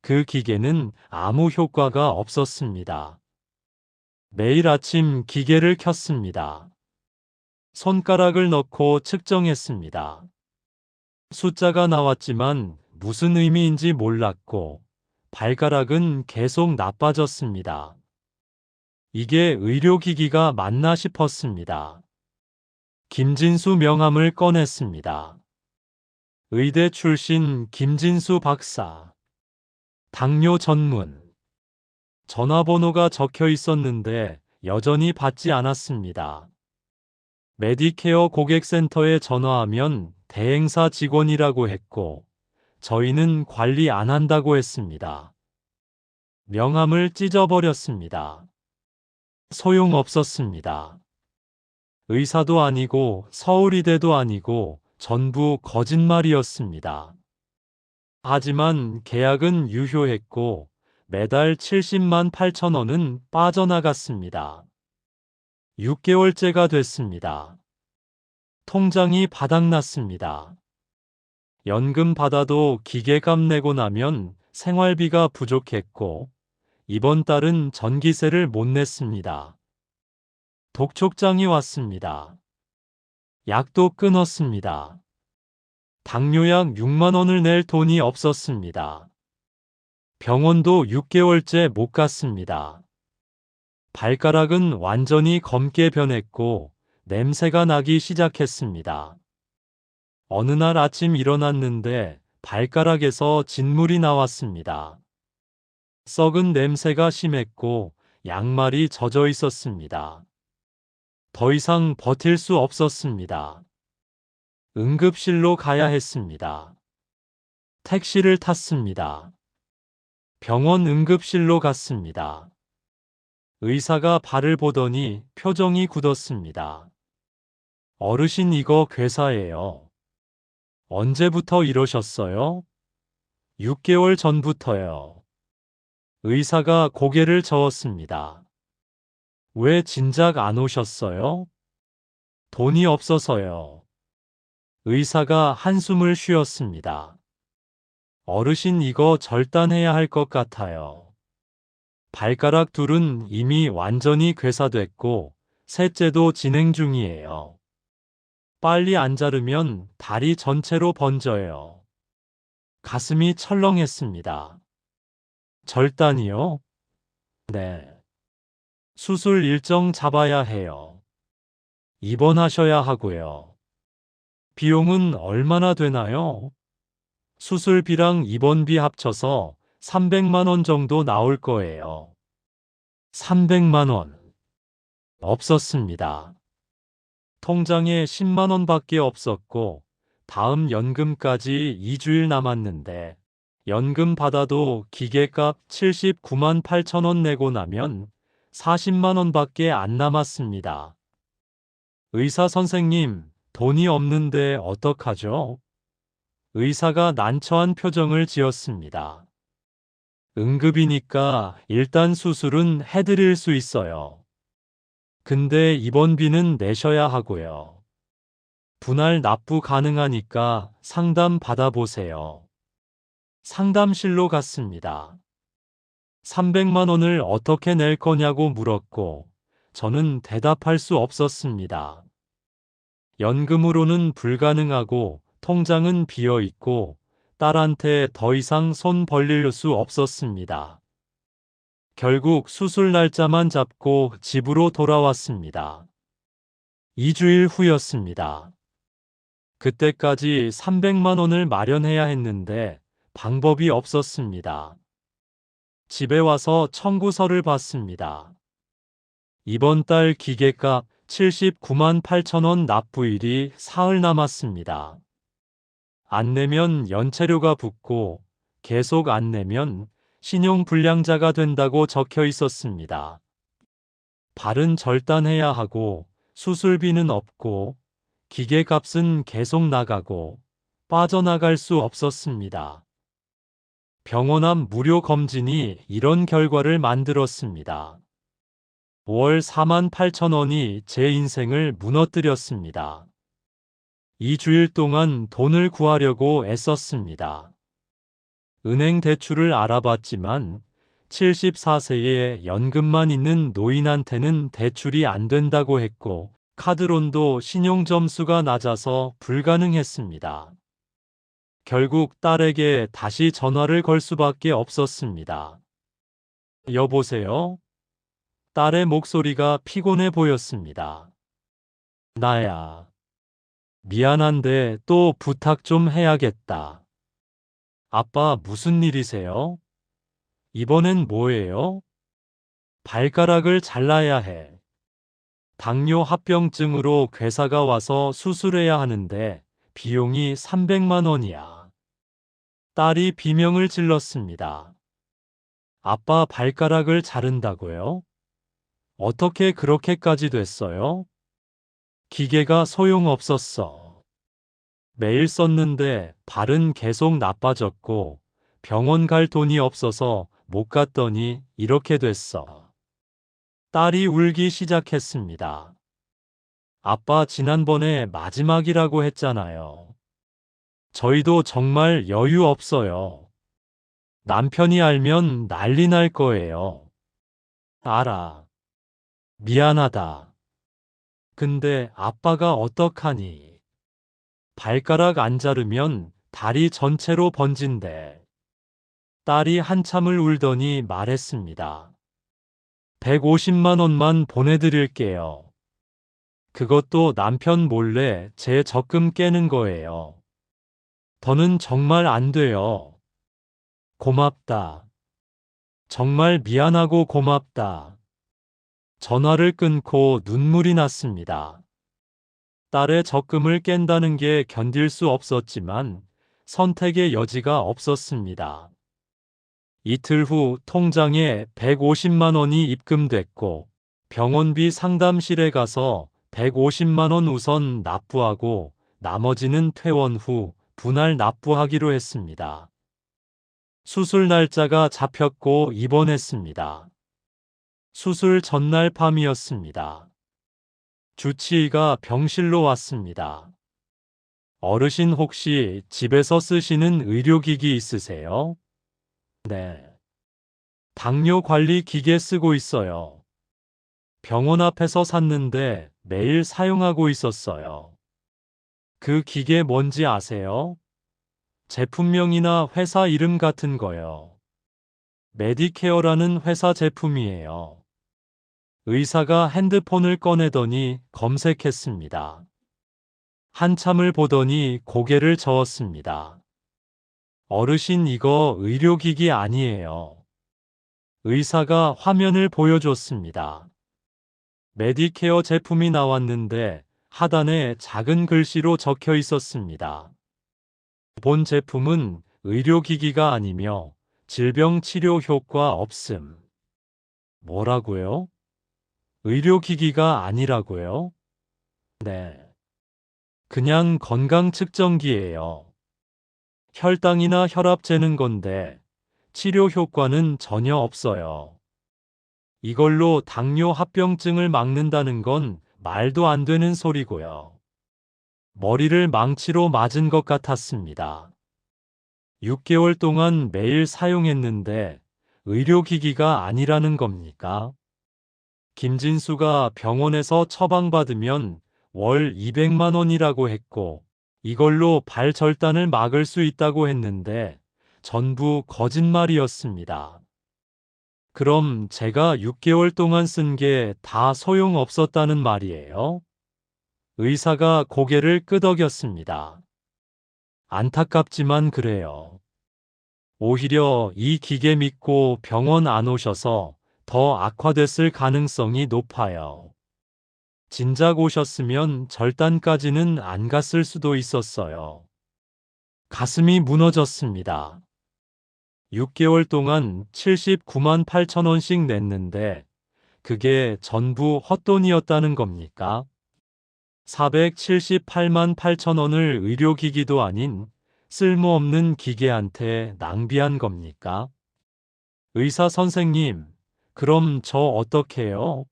Speaker 1: 그 기계는 아무 효과가 없었습니다. 매일 아침 기계를 켰습니다. 손가락을 넣고 측정했습니다. 숫자가 나왔지만 무슨 의미인지 몰랐고 발가락은 계속 나빠졌습니다. 이게 의료기기가 맞나 싶었습니다. 김진수 명함을 꺼냈습니다. 의대 출신 김진수 박사. 당뇨 전문. 전화번호가 적혀 있었는데 여전히 받지 않았습니다. 메디케어 고객센터에 전화하면 대행사 직원이라고 했고 저희는 관리 안 한다고 했습니다. 명함을 찢어버렸습니다. 소용없었습니다. 의사도 아니고 서울의대도 아니고 전부 거짓말이었습니다. 하지만 계약은 유효했고 매달 70만 8천 원은 빠져나갔습니다. 6개월째가 됐습니다. 통장이 바닥났습니다. 연금 받아도 기계값 내고 나면 생활비가 부족했고 이번 달은 전기세를 못 냈습니다. 독촉장이 왔습니다. 약도 끊었습니다. 당뇨약 6만 원을 낼 돈이 없었습니다. 병원도 6개월째 못 갔습니다. 발가락은 완전히 검게 변했고 냄새가 나기 시작했습니다. 어느 날 아침 일어났는데 발가락에서 진물이 나왔습니다. 썩은 냄새가 심했고 양말이 젖어 있었습니다. 더 이상 버틸 수 없었습니다. 응급실로 가야 했습니다. 택시를 탔습니다. 병원 응급실로 갔습니다. 의사가 발을 보더니 표정이 굳었습니다. 어르신 이거 괴사예요. 언제부터 이러셨어요? 6개월 전부터요. 의사가 고개를 저었습니다. 왜 진작 안 오셨어요? 돈이 없어서요. 의사가 한숨을 쉬었습니다. 어르신 이거 절단해야 할 것 같아요. 발가락 둘은 이미 완전히 괴사됐고 셋째도 진행 중이에요. 빨리 안 자르면 다리 전체로 번져요. 가슴이 철렁했습니다. 절단이요? 네. 수술 일정 잡아야 해요. 입원하셔야 하고요. 비용은 얼마나 되나요? 수술비랑 입원비 합쳐서 300만 원 정도 나올 거예요. 300만 원. 없었습니다. 통장에 10만 원밖에 없었고 다음 연금까지 2주일 남았는데 연금 받아도 기계값 79만 8천 원 내고 나면 40만 원밖에 안 남았습니다. 의사 선생님, 돈이 없는데 어떡하죠? 의사가 난처한 표정을 지었습니다. 응급이니까 일단 수술은 해드릴 수 있어요. 근데 입원비는 내셔야 하고요. 분할 납부 가능하니까 상담 받아보세요. 상담실로 갔습니다. 300만 원을 어떻게 낼 거냐고 물었고, 저는 대답할 수 없었습니다. 연금으로는 불가능하고, 통장은 비어 있고, 딸한테 더 이상 손 벌릴 수 없었습니다. 결국 수술 날짜만 잡고 집으로 돌아왔습니다. 2주일 후였습니다. 그때까지 300만 원을 마련해야 했는데 방법이 없었습니다. 집에 와서 청구서를 받습니다. 이번 달 기계값 79만 8천 원 납부일이 사흘 남았습니다. 안 내면 연체료가 붙고 계속 안 내면 신용불량자가 된다고 적혀 있었습니다. 발은 절단해야 하고 수술비는 없고 기계값은 계속 나가고 빠져나갈 수 없었습니다. 병원 앞 무료 검진이 이런 결과를 만들었습니다. 월 4만 8천 원이 제 인생을 무너뜨렸습니다. 2주일 동안 돈을 구하려고 애썼습니다. 은행 대출을 알아봤지만 74세에 연금만 있는 노인한테는 대출이 안 된다고 했고 카드론도 신용점수가 낮아서 불가능했습니다. 결국 딸에게 다시 전화를 걸 수밖에 없었습니다. 여보세요? 딸의 목소리가 피곤해 보였습니다. 나야. 미안한데 또 부탁 좀 해야겠다. 아빠 무슨 일이세요? 이번엔 뭐예요? 발가락을 잘라야 해. 당뇨 합병증으로 괴사가 와서 수술해야 하는데 비용이 300만 원이야. 딸이 비명을 질렀습니다. 아빠 발가락을 자른다고요? 어떻게 그렇게까지 됐어요? 기계가 소용없었어. 매일 썼는데 발은 계속 나빠졌고 병원 갈 돈이 없어서 못 갔더니 이렇게 됐어. 딸이 울기 시작했습니다. 아빠 지난번에 마지막이라고 했잖아요. 저희도 정말 여유 없어요. 남편이 알면 난리 날 거예요. 알아. 미안하다. 근데 아빠가 어떡하니? 발가락 안 자르면 다리 전체로 번진대. 딸이 한참을 울더니 말했습니다. 150만 원만 보내드릴게요. 그것도 남편 몰래 제 적금 깨는 거예요. 더는 정말 안 돼요. 고맙다. 정말 미안하고 고맙다. 전화를 끊고 눈물이 났습니다. 딸의 적금을 깬다는 게 견딜 수 없었지만 선택의 여지가 없었습니다. 이틀 후 통장에 150만 원이 입금됐고 병원비 상담실에 가서 150만 원 우선 납부하고 나머지는 퇴원 후 분할 납부하기로 했습니다. 수술 날짜가 잡혔고 입원했습니다. 수술 전날 밤이었습니다. 주치의가 병실로 왔습니다. 어르신 혹시 집에서 쓰시는 의료기기 있으세요? 네. 당뇨 관리 기계 쓰고 있어요. 병원 앞에서 샀는데 매일 사용하고 있었어요. 그 기계 뭔지 아세요? 제품명이나 회사 이름 같은 거요. 메디케어라는 회사 제품이에요. 의사가 핸드폰을 꺼내더니 검색했습니다. 한참을 보더니 고개를 저었습니다. 어르신 이거 의료기기 아니에요. 의사가 화면을 보여줬습니다. 메디케어 제품이 나왔는데 하단에 작은 글씨로 적혀 있었습니다. 본 제품은 의료기기가 아니며 질병 치료 효과 없음. 뭐라고요? 의료기기가 아니라고요? 네. 그냥 건강 측정기예요. 혈당이나 혈압 재는 건데 치료 효과는 전혀 없어요. 이걸로 당뇨 합병증을 막는다는 건 말도 안 되는 소리고요. 머리를 망치로 맞은 것 같았습니다. 6개월 동안 매일 사용했는데 의료기기가 아니라는 겁니까? 김진수가 병원에서 처방받으면 월 200만 원이라고 했고 이걸로 발절단을 막을 수 있다고 했는데 전부 거짓말이었습니다. 그럼 제가 6개월 동안 쓴 게 다 소용없었다는 말이에요? 의사가 고개를 끄덕였습니다. 안타깝지만 그래요. 오히려 이 기계 믿고 병원 안 오셔서 더 악화됐을 가능성이 높아요. 진작 오셨으면 절단까지는 안 갔을 수도 있었어요. 가슴이 무너졌습니다. 6개월 동안 79만 8천 원씩 냈는데 그게 전부 헛돈이었다는 겁니까? 478만 8천 원을 의료기기도 아닌 쓸모없는 기계한테 낭비한 겁니까? 의사 선생님, 그럼 저 어떡해요?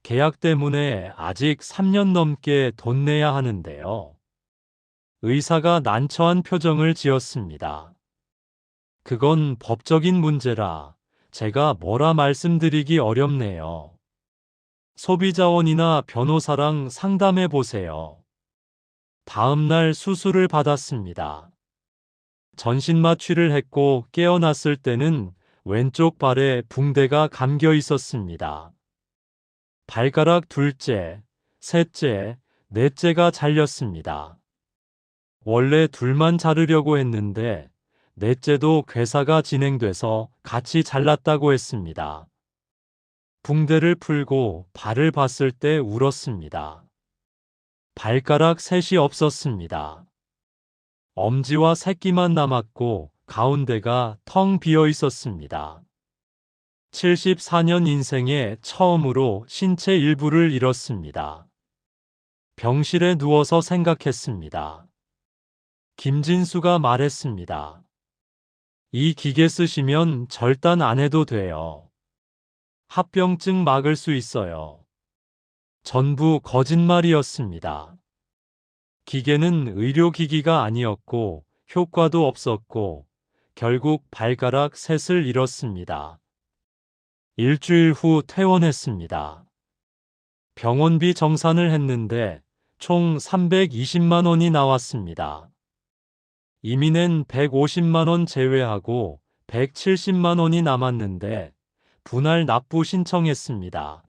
Speaker 1: 계약 때문에 아직 3년 넘게 돈 내야 하는데요. 의사가 난처한 표정을 지었습니다. 그건 법적인 문제라 제가 뭐라 말씀드리기 어렵네요. 소비자원이나 변호사랑 상담해 보세요. 다음 날 수술을 받았습니다. 전신 마취를 했고 깨어났을 때는 왼쪽 발에 붕대가 감겨 있었습니다. 발가락 둘째, 셋째, 넷째가 잘렸습니다. 원래 둘만 자르려고 했는데 넷째도 괴사가 진행돼서 같이 잘랐다고 했습니다. 붕대를 풀고 발을 봤을 때 울었습니다. 발가락 셋이 없었습니다. 엄지와 새끼만 남았고 가운데가 텅 비어 있었습니다. 74년 인생에 처음으로 신체 일부를 잃었습니다. 병실에 누워서 생각했습니다. 김진수가 말했습니다. 이 기계 쓰시면 절단 안 해도 돼요. 합병증 막을 수 있어요. 전부 거짓말이었습니다. 기계는 의료기기가 아니었고 효과도 없었고 결국 발가락 셋을 잃었습니다. 일주일 후 퇴원했습니다. 병원비 정산을 했는데 총 320만 원이 나왔습니다. 이미 낸 150만 원 제외하고 170만 원이 남았는데 분할 납부 신청했습니다.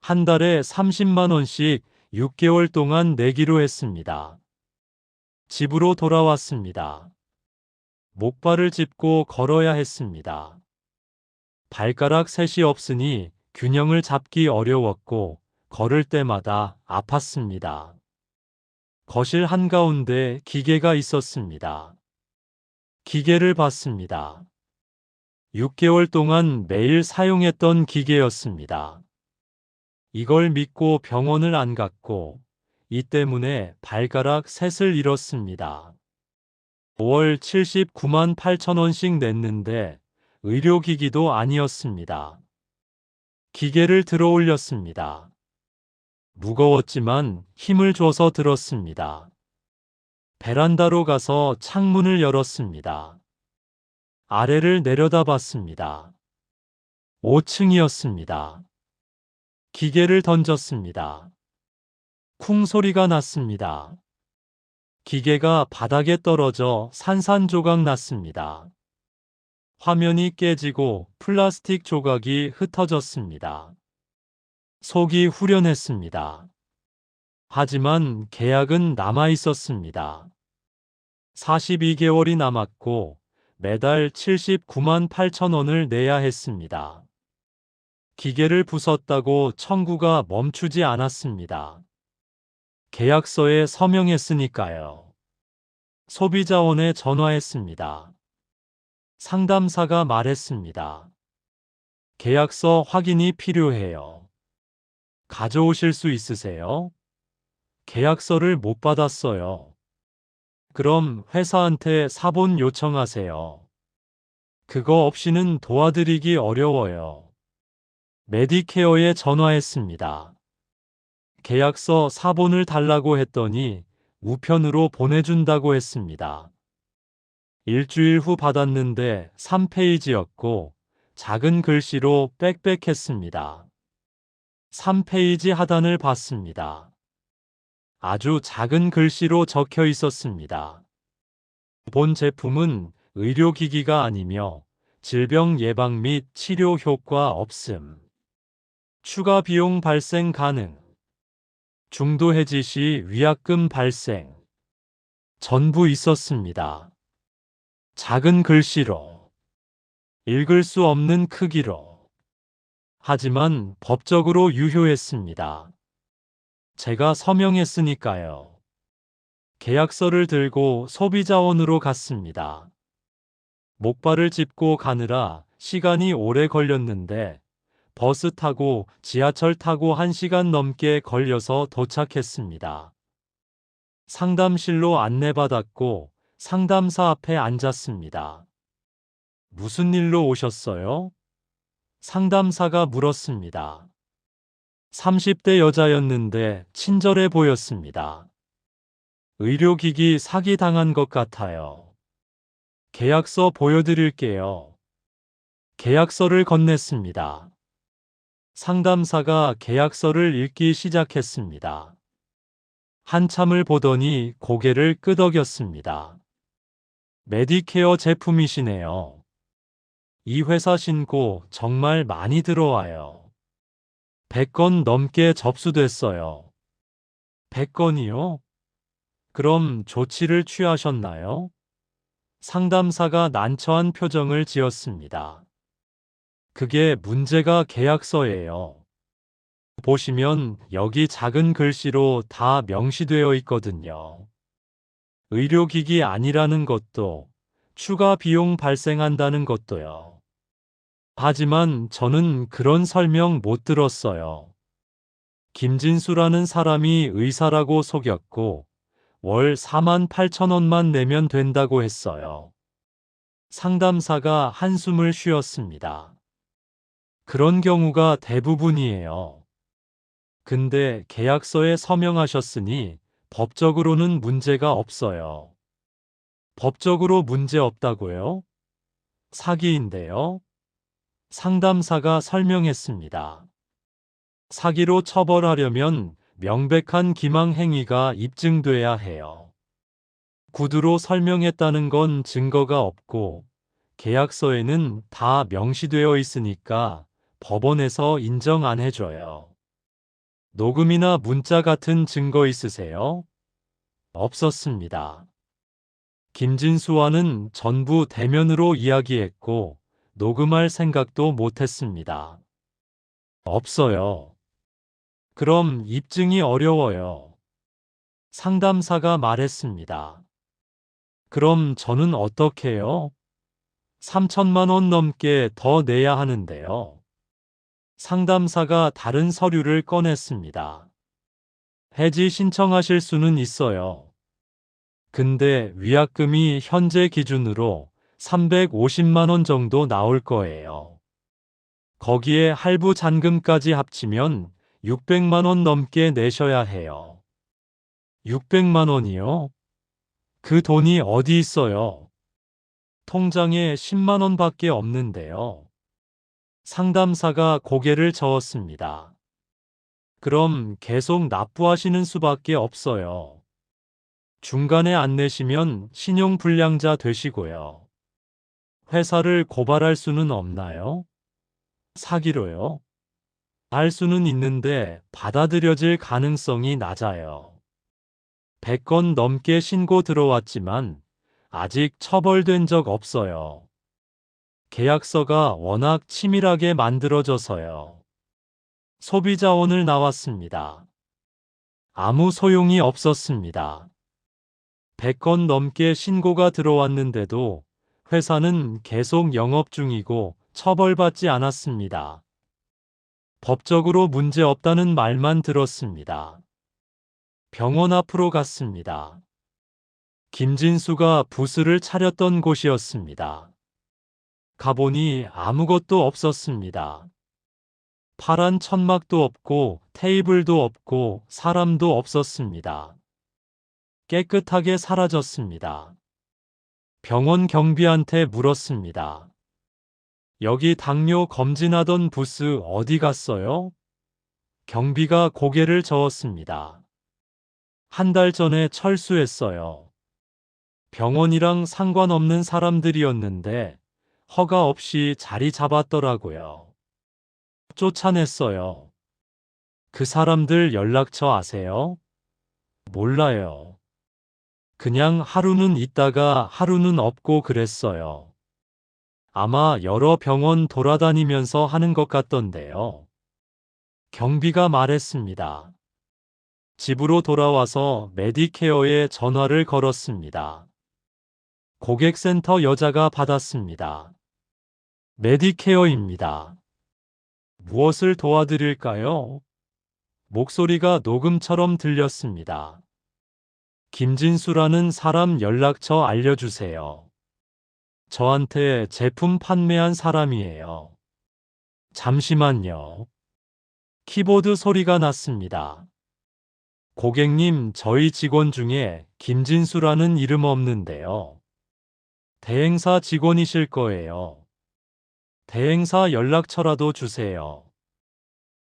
Speaker 1: 한 달에 30만 원씩 6개월 동안 내기로 했습니다. 집으로 돌아왔습니다. 목발을 짚고 걸어야 했습니다. 발가락 셋이 없으니 균형을 잡기 어려웠고 걸을 때마다 아팠습니다. 거실 한가운데 기계가 있었습니다. 기계를 봤습니다. 6개월 동안 매일 사용했던 기계였습니다. 이걸 믿고 병원을 안 갔고 이 때문에 발가락 셋을 잃었습니다. 5월 79만 8천 원씩 냈는데 의료기기도 아니었습니다. 기계를 들어 올렸습니다. 무거웠지만 힘을 줘서 들었습니다. 베란다로 가서 창문을 열었습니다. 아래를 내려다봤습니다. 5층이었습니다. 기계를 던졌습니다. 쿵 소리가 났습니다. 기계가 바닥에 떨어져 산산조각 났습니다. 화면이 깨지고 플라스틱 조각이 흩어졌습니다. 속이 후련했습니다. 하지만 계약은 남아 있었습니다. 42개월이 남았고 매달 79만 8천 원을 내야 했습니다. 기계를 부쉈다고 청구가 멈추지 않았습니다. 계약서에 서명했으니까요. 소비자원에 전화했습니다. 상담사가 말했습니다. 계약서 확인이 필요해요. 가져오실 수 있으세요? 계약서를 못 받았어요. 그럼 회사한테 사본 요청하세요. 그거 없이는 도와드리기 어려워요. 메디케어에 전화했습니다. 계약서 사본을 달라고 했더니 우편으로 보내준다고 했습니다. 일주일 후 받았는데 3페이지였고 작은 글씨로 빽빽했습니다. 3페이지 하단을 봤습니다. 아주 작은 글씨로 적혀 있었습니다. 본 제품은 의료기기가 아니며 질병 예방 및 치료 효과 없음. 추가 비용 발생 가능. 중도 해지 시 위약금 발생. 전부 있었습니다. 작은 글씨로. 읽을 수 없는 크기로. 하지만 법적으로 유효했습니다. 제가 서명했으니까요. 계약서를 들고 소비자원으로 갔습니다. 목발을 짚고 가느라 시간이 오래 걸렸는데 버스 타고 지하철 타고 1시간 넘게 걸려서 도착했습니다. 상담실로 안내받았고 상담사 앞에 앉았습니다. 무슨 일로 오셨어요? 상담사가 물었습니다. 30대 여자였는데 친절해 보였습니다. 의료기기 사기당한 것 같아요. 계약서 보여드릴게요. 계약서를 건넸습니다. 상담사가 계약서를 읽기 시작했습니다. 한참을 보더니 고개를 끄덕였습니다. 메디케어 제품이시네요. 이 회사 신고 정말 많이 들어와요. 100건 넘게 접수됐어요. 100건이요? 그럼 조치를 취하셨나요? 상담사가 난처한 표정을 지었습니다. 그게 문제가 계약서예요. 보시면 여기 작은 글씨로 다 명시되어 있거든요. 의료기기 아니라는 것도, 추가 비용 발생한다는 것도요. 하지만 저는 그런 설명 못 들었어요. 김진수라는 사람이 의사라고 속였고, 월 4만 8천 원만 내면 된다고 했어요. 상담사가 한숨을 쉬었습니다. 그런 경우가 대부분이에요. 근데 계약서에 서명하셨으니 법적으로는 문제가 없어요. 법적으로 문제 없다고요? 사기인데요? 상담사가 설명했습니다. 사기로 처벌하려면 명백한 기망 행위가 입증돼야 해요. 구두로 설명했다는 건 증거가 없고 계약서에는 다 명시되어 있으니까 법원에서 인정 안 해줘요. 녹음이나 문자 같은 증거 있으세요? 없었습니다. 김진수와는 전부 대면으로 이야기했고 녹음할 생각도 못했습니다. 없어요. 그럼 입증이 어려워요. 상담사가 말했습니다. 그럼 저는 어떻게 해요? 3천만 원 넘게 더 내야 하는데요. 상담사가 다른 서류를 꺼냈습니다. 해지 신청하실 수는 있어요. 근데 위약금이 현재 기준으로 350만 원 정도 나올 거예요. 거기에 할부 잔금까지 합치면 600만 원 넘게 내셔야 해요. 600만 원이요? 그 돈이 어디 있어요? 통장에 10만 원밖에 없는데요. 상담사가 고개를 저었습니다. 그럼 계속 납부하시는 수밖에 없어요. 중간에 안 내시면 신용불량자 되시고요. 회사를 고발할 수는 없나요? 사기로요? 할 수는 있는데 받아들여질 가능성이 낮아요. 100건 넘게 신고 들어왔지만 아직 처벌된 적 없어요. 계약서가 워낙 치밀하게 만들어져서요. 소비자원을 나왔습니다. 아무 소용이 없었습니다. 100건 넘게 신고가 들어왔는데도 회사는 계속 영업 중이고 처벌받지 않았습니다. 법적으로 문제 없다는 말만 들었습니다. 병원 앞으로 갔습니다. 김진수가 부스를 차렸던 곳이었습니다. 가보니 아무것도 없었습니다. 파란 천막도 없고 테이블도 없고 사람도 없었습니다. 깨끗하게 사라졌습니다. 병원 경비한테 물었습니다. 여기 당뇨 검진하던 부스 어디 갔어요? 경비가 고개를 저었습니다. 한 달 전에 철수했어요. 병원이랑 상관없는 사람들이었는데 허가 없이 자리 잡았더라고요. 쫓아냈어요. 그 사람들 연락처 아세요? 몰라요. 그냥 하루는 있다가 하루는 없고 그랬어요. 아마 여러 병원 돌아다니면서 하는 것 같던데요. 경비가 말했습니다. 집으로 돌아와서 메디케어에 전화를 걸었습니다. 고객센터 여자가 받았습니다. 메디케어입니다. 무엇을 도와드릴까요? 목소리가 녹음처럼 들렸습니다. 김진수라는 사람 연락처 알려주세요. 저한테 제품 판매한 사람이에요. 잠시만요. 키보드 소리가 났습니다. 고객님, 저희 직원 중에 김진수라는 이름 없는데요. 대행사 직원이실 거예요. 대행사 연락처라도 주세요.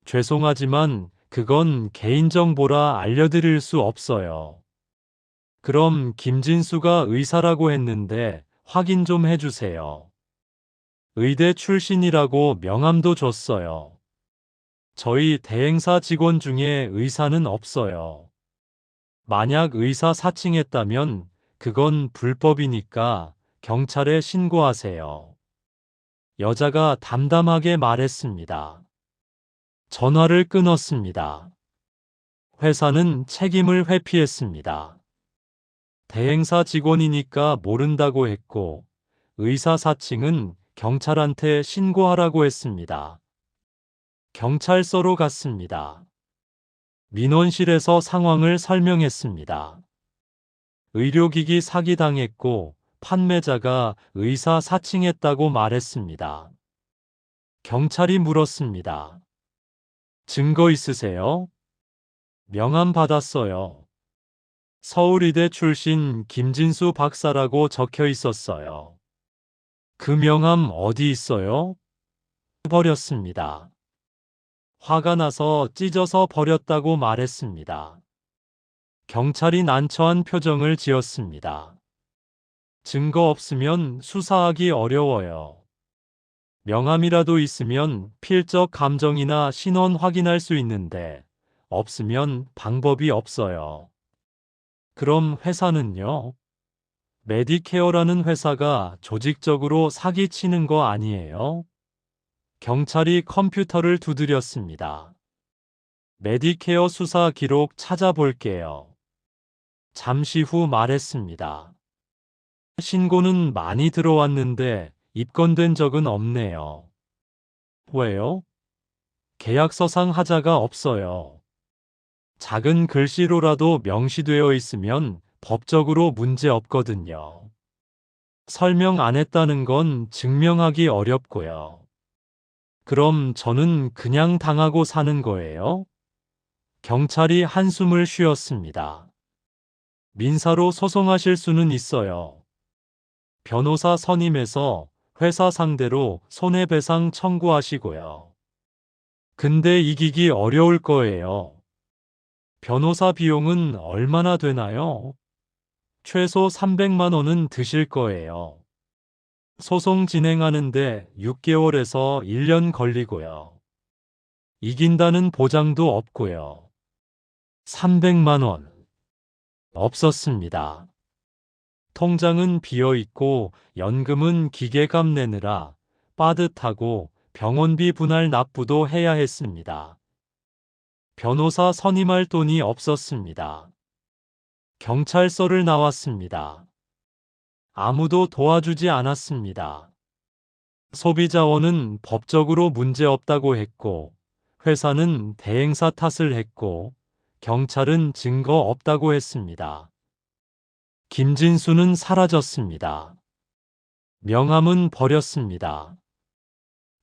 Speaker 1: 죄송하지만 그건 개인정보라 알려드릴 수 없어요. 그럼 김진수가 의사라고 했는데 확인 좀 해주세요. 의대 출신이라고 명함도 줬어요. 저희 대행사 직원 중에 의사는 없어요. 만약 의사 사칭했다면 그건 불법이니까 경찰에 신고하세요. 여자가 담담하게 말했습니다. 전화를 끊었습니다. 회사는 책임을 회피했습니다. 대행사 직원이니까 모른다고 했고 의사 사칭은 경찰한테 신고하라고 했습니다. 경찰서로 갔습니다. 민원실에서 상황을 설명했습니다. 의료기기 사기당했고 판매자가 의사 사칭했다고 말했습니다. 경찰이 물었습니다. 증거 있으세요? 명함 받았어요. 서울의대 출신 김진수 박사라고 적혀 있었어요. 그 명함 어디 있어요? 버렸습니다. 화가 나서 찢어서 버렸다고 말했습니다. 경찰이 난처한 표정을 지었습니다. 증거 없으면 수사하기 어려워요. 명함이라도 있으면 필적 감정이나 신원 확인할 수 있는데 없으면 방법이 없어요. 그럼 회사는요? 메디케어라는 회사가 조직적으로 사기치는 거 아니에요? 경찰이 컴퓨터를 두드렸습니다. 메디케어 수사 기록 찾아볼게요. 잠시 후 말했습니다. 신고는 많이 들어왔는데 입건된 적은 없네요. 왜요? 계약서상 하자가 없어요. 작은 글씨로라도 명시되어 있으면 법적으로 문제 없거든요. 설명 안 했다는 건 증명하기 어렵고요. 그럼 저는 그냥 당하고 사는 거예요? 경찰이 한숨을 쉬었습니다. 민사로 소송하실 수는 있어요. 변호사 선임해서 회사 상대로 손해배상 청구하시고요. 근데 이기기 어려울 거예요. 변호사 비용은 얼마나 되나요? 최소 300만 원은 드실 거예요. 소송 진행하는데 6개월에서 1년 걸리고요. 이긴다는 보장도 없고요. 300만 원. 없었습니다. 통장은 비어 있고 연금은 기계값 내느라 빠듯하고 병원비 분할 납부도 해야 했습니다. 변호사 선임할 돈이 없었습니다. 경찰서를 나왔습니다. 아무도 도와주지 않았습니다. 소비자원은 법적으로 문제 없다고 했고, 회사는 대행사 탓을 했고, 경찰은 증거 없다고 했습니다. 김진수는 사라졌습니다. 명함은 버렸습니다.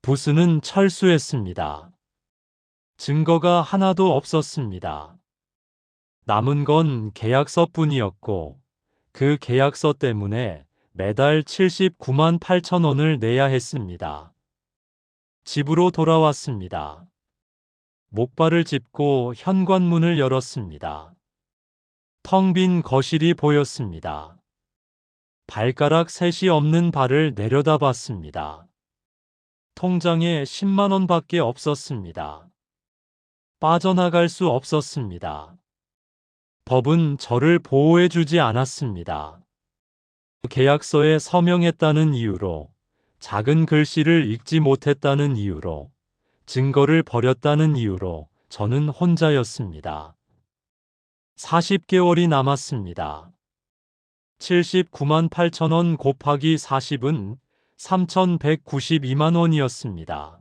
Speaker 1: 부스는 철수했습니다. 증거가 하나도 없었습니다. 남은 건 계약서뿐이었고, 그 계약서 때문에 매달 79만 8천 원을 내야 했습니다. 집으로 돌아왔습니다. 목발을 짚고 현관문을 열었습니다. 텅 빈 거실이 보였습니다. 발가락 셋이 없는 발을 내려다봤습니다. 통장에 10만 원밖에 없었습니다. 빠져나갈 수 없었습니다. 법은 저를 보호해주지 않았습니다. 계약서에 서명했다는 이유로, 작은 글씨를 읽지 못했다는 이유로, 증거를 버렸다는 이유로 저는 혼자였습니다. 40개월이 남았습니다. 79만 8천 원 곱하기 40은 3,192만 원이었습니다.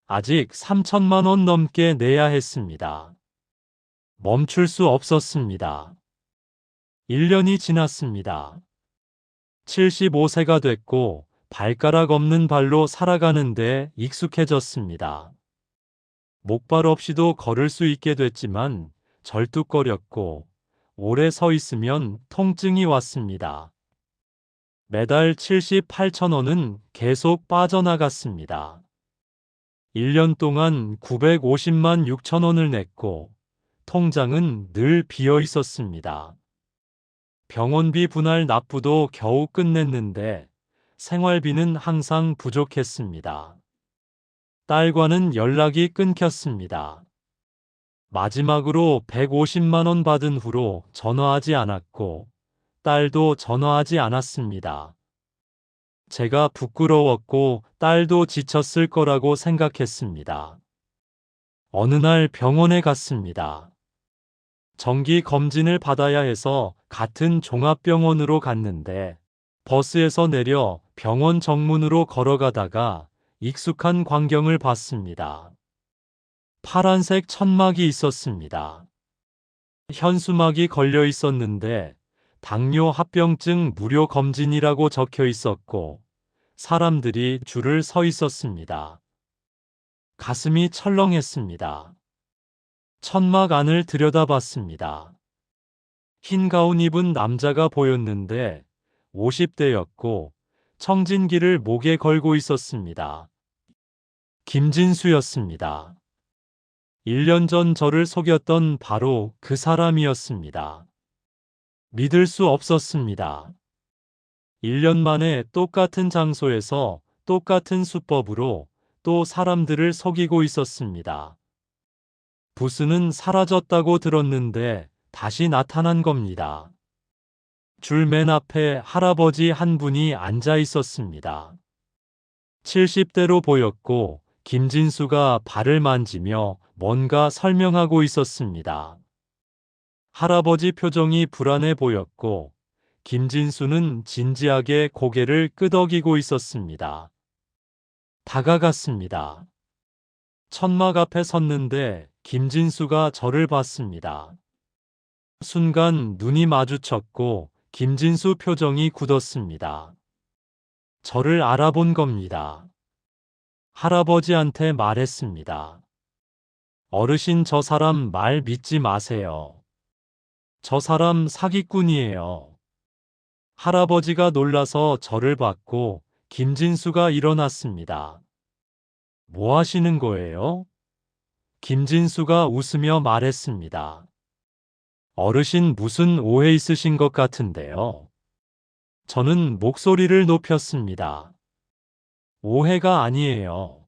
Speaker 1: 아직 3천만 원 넘게 내야 했습니다. 멈출 수 없었습니다. 1년이 지났습니다. 75세가 됐고 발가락 없는 발로 살아가는데 익숙해졌습니다. 목발 없이도 걸을 수 있게 됐지만 절뚝거렸고 오래 서 있으면 통증이 왔습니다. 매달 78천 원은 계속 빠져나갔습니다. 1년 동안 950만 6천 원을 냈고 통장은 늘 비어 있었습니다. 병원비 분할 납부도 겨우 끝냈는데 생활비는 항상 부족했습니다. 딸과는 연락이 끊겼습니다. 마지막으로 150만 원 받은 후로 전화하지 않았고 딸도 전화하지 않았습니다. 제가 부끄러웠고 딸도 지쳤을 거라고 생각했습니다. 어느 날 병원에 갔습니다. 정기 검진을 받아야 해서 같은 종합병원으로 갔는데 버스에서 내려 병원 정문으로 걸어가다가 익숙한 광경을 봤습니다. 파란색 천막이 있었습니다. 현수막이 걸려 있었는데 당뇨 합병증 무료 검진이라고 적혀 있었고 사람들이 줄을 서 있었습니다. 가슴이 철렁했습니다. 천막 안을 들여다봤습니다. 흰 가운 입은 남자가 보였는데 50대였고 청진기를 목에 걸고 있었습니다. 김진수였습니다. 1년 전 저를 속였던 바로 그 사람이었습니다. 믿을 수 없었습니다. 1년 만에 똑같은 장소에서 똑같은 수법으로 또 사람들을 속이고 있었습니다. 부스는 사라졌다고 들었는데 다시 나타난 겁니다. 줄 맨 앞에 할아버지 한 분이 앉아 있었습니다. 70대로 보였고 김진수가 발을 만지며 뭔가 설명하고 있었습니다. 할아버지 표정이 불안해 보였고 김진수는 진지하게 고개를 끄덕이고 있었습니다. 다가갔습니다. 천막 앞에 섰는데 김진수가 저를 봤습니다. 순간 눈이 마주쳤고 김진수 표정이 굳었습니다. 저를 알아본 겁니다. 할아버지한테 말했습니다. 어르신, 저 사람 말 믿지 마세요. 저 사람 사기꾼이에요. 할아버지가 놀라서 저를 봤고 김진수가 일어났습니다. 뭐 하시는 거예요? 김진수가 웃으며 말했습니다. 어르신, 무슨 오해 있으신 것 같은데요. 저는 목소리를 높였습니다. 오해가 아니에요.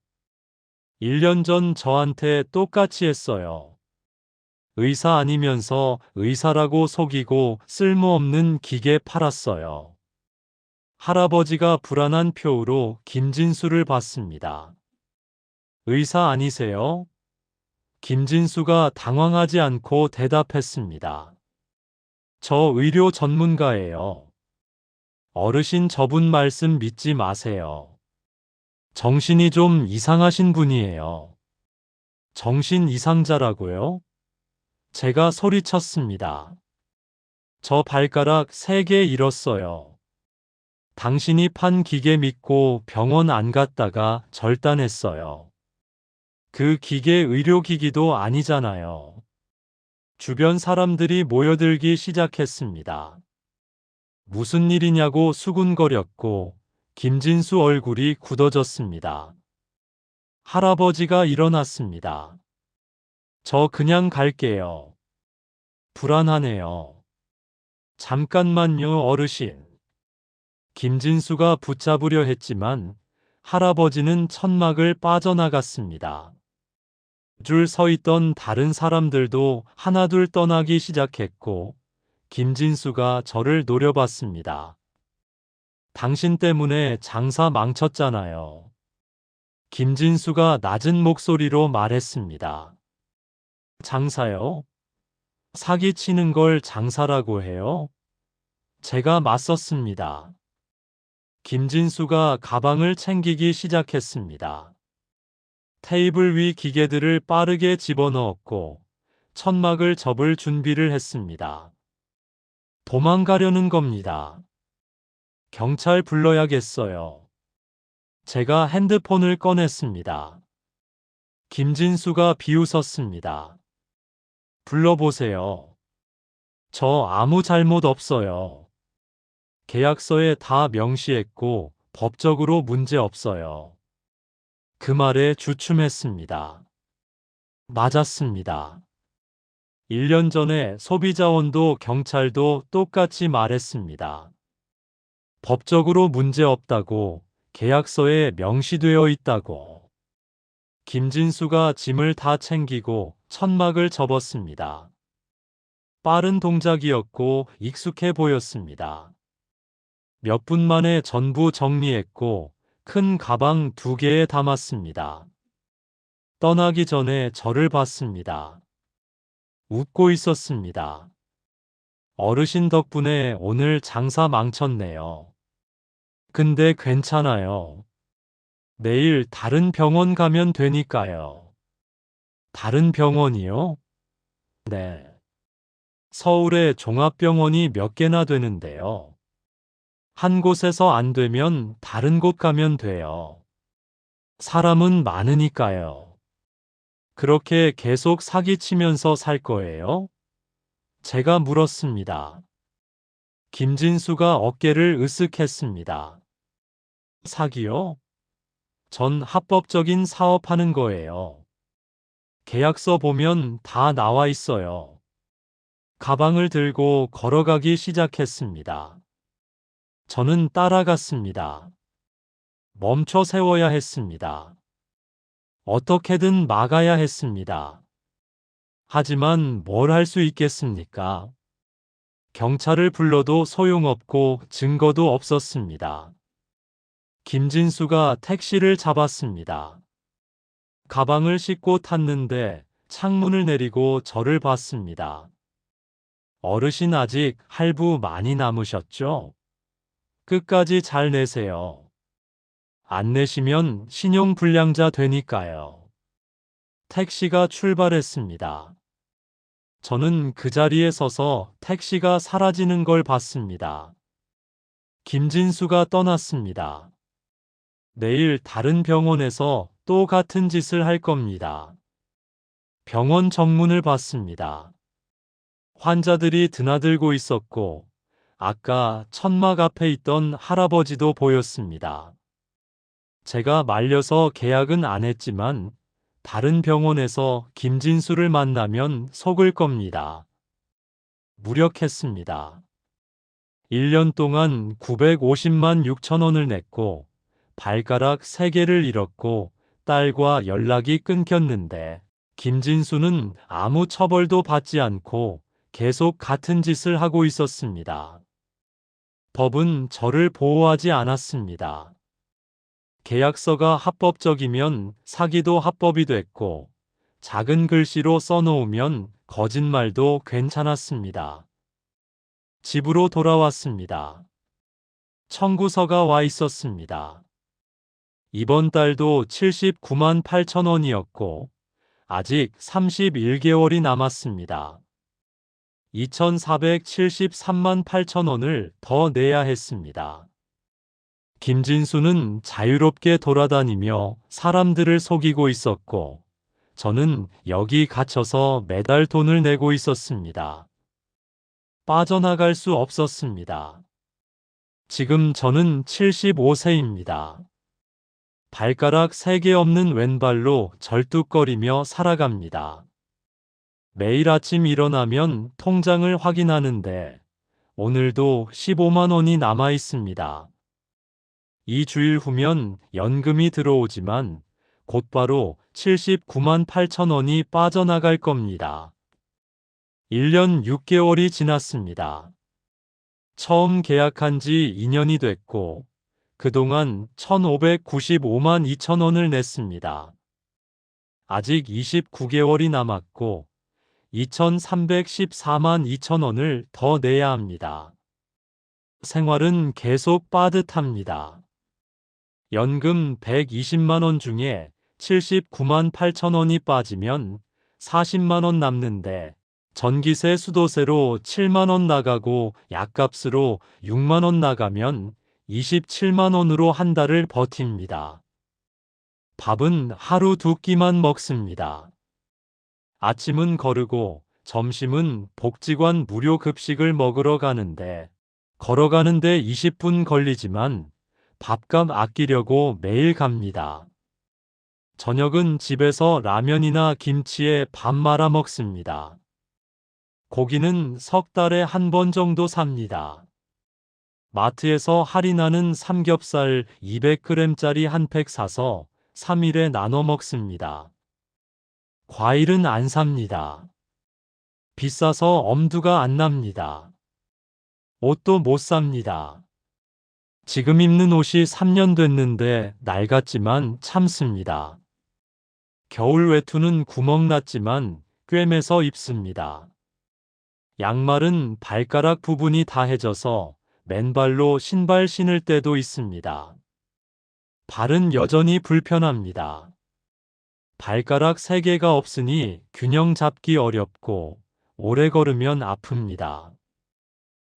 Speaker 1: 1년 전 저한테 똑같이 했어요. 의사 아니면서 의사라고 속이고 쓸모없는 기계 팔았어요. 할아버지가 불안한 표로 김진수를 봤습니다. 의사 아니세요? 김진수가 당황하지 않고 대답했습니다. 저 의료 전문가예요. 어르신 저분 말씀 믿지 마세요. 정신이 좀 이상하신 분이에요. 정신 이상자라고요? 제가 소리쳤습니다. 저 발가락 3개 잃었어요. 당신이 판 기계 믿고 병원 안 갔다가 절단했어요. 그 기계 의료기기도 아니잖아요. 주변 사람들이 모여들기 시작했습니다. 무슨 일이냐고 수군거렸고 김진수 얼굴이 굳어졌습니다. 할아버지가 일어났습니다. 저 그냥 갈게요. 불안하네요. 잠깐만요, 어르신. 김진수가 붙잡으려 했지만 할아버지는 천막을 빠져나갔습니다. 줄 서 있던 다른 사람들도 하나둘 떠나기 시작했고 김진수가 저를 노려봤습니다. 당신 때문에 장사 망쳤잖아요. 김진수가 낮은 목소리로 말했습니다. 장사요? 사기치는 걸 장사라고 해요? 제가 맞섰습니다. 김진수가 가방을 챙기기 시작했습니다. 테이블 위 기계들을 빠르게 집어넣었고 천막을 접을 준비를 했습니다. 도망가려는 겁니다. 경찰 불러야겠어요. 제가 핸드폰을 꺼냈습니다. 김진수가 비웃었습니다. 불러보세요. 저 아무 잘못 없어요. 계약서에 다 명시했고 법적으로 문제 없어요. 그 말에 주춤했습니다. 맞았습니다. 1년 전에 소비자원도 경찰도 똑같이 말했습니다. 법적으로 문제 없다고, 계약서에 명시되어 있다고. 김진수가 짐을 다 챙기고 천막을 접었습니다. 빠른 동작이었고 익숙해 보였습니다. 몇 분 만에 전부 정리했고 큰 가방 2개에 담았습니다. 떠나기 전에 저를 봤습니다. 웃고 있었습니다. 어르신 덕분에 오늘 장사 망쳤네요. 근데 괜찮아요. 내일 다른 병원 가면 되니까요. 다른 병원이요? 네. 서울에 종합병원이 몇 개나 되는데요. 한 곳에서 안 되면 다른 곳 가면 돼요. 사람은 많으니까요. 그렇게 계속 사기치면서 살 거예요? 제가 물었습니다. 김진수가 어깨를 으쓱했습니다. 사기요? 전 합법적인 사업하는 거예요. 계약서 보면 다 나와 있어요. 가방을 들고 걸어가기 시작했습니다. 저는 따라갔습니다. 멈춰 세워야 했습니다. 어떻게든 막아야 했습니다. 하지만 뭘 할 수 있겠습니까? 경찰을 불러도 소용없고 증거도 없었습니다. 김진수가 택시를 잡았습니다. 가방을 싣고 탔는데 창문을 내리고 저를 봤습니다. 어르신 아직 할부 많이 남으셨죠? 끝까지 잘 내세요. 안 내시면 신용불량자 되니까요. 택시가 출발했습니다. 저는 그 자리에 서서 택시가 사라지는 걸 봤습니다. 김진수가 떠났습니다. 내일 다른 병원에서 또 같은 짓을 할 겁니다. 병원 정문을 봤습니다. 환자들이 드나들고 있었고, 아까 천막 앞에 있던 할아버지도 보였습니다. 제가 말려서 계약은 안 했지만, 다른 병원에서 김진수를 만나면 속을 겁니다. 무력했습니다. 1년 동안 950만 6천 원을 냈고, 발가락 3개를 잃었고, 딸과 연락이 끊겼는데, 김진수는 아무 처벌도 받지 않고 계속 같은 짓을 하고 있었습니다. 법은 저를 보호하지 않았습니다. 계약서가 합법적이면 사기도 합법이 됐고, 작은 글씨로 써놓으면 거짓말도 괜찮았습니다. 집으로 돌아왔습니다. 청구서가 와 있었습니다. 이번 달도 79만 8천 원이었고, 아직 31개월이 남았습니다. 2,473만 8천 원을 더 내야 했습니다. 김진수는 자유롭게 돌아다니며 사람들을 속이고 있었고, 저는 여기 갇혀서 매달 돈을 내고 있었습니다. 빠져나갈 수 없었습니다. 지금 저는 75세입니다. 발가락 3개 없는 왼발로 절뚝거리며 살아갑니다. 매일 아침 일어나면 통장을 확인하는데 오늘도 15만 원이 남아 있습니다. 2주일 후면 연금이 들어오지만 곧바로 79만 8천 원이 빠져나갈 겁니다. 1년 6개월이 지났습니다. 처음 계약한 지 2년이 됐고 그동안 1,595만 2천 원을 냈습니다. 아직 29개월이 남았고 2,314만 2천 원을 더 내야 합니다. 생활은 계속 빠듯합니다. 연금 120만 원 중에 79만 8천 원이 빠지면 40만 원 남는데 전기세 수도세로 7만 원 나가고 약값으로 6만 원 나가면 27만 원으로 한 달을 버팁니다. 밥은 하루 2끼만 먹습니다. 아침은 거르고 점심은 복지관 무료 급식을 먹으러 가는데 걸어가는데 20분 걸리지만 밥값 아끼려고 매일 갑니다. 저녁은 집에서 라면이나 김치에 밥 말아 먹습니다. 고기는 석 달에 한 번 정도 삽니다. 마트에서 할인하는 삼겹살 200g짜리 한 팩 사서 3일에 나눠 먹습니다. 과일은 안 삽니다. 비싸서 엄두가 안 납니다. 옷도 못 삽니다. 지금 입는 옷이 3년 됐는데 낡았지만 참습니다. 겨울 외투는 구멍 났지만 꿰매서 입습니다. 양말은 발가락 부분이 다해져서 맨발로 신발 신을 때도 있습니다. 발은 여전히 불편합니다. 발가락 3개가 없으니 균형 잡기 어렵고 오래 걸으면 아픕니다.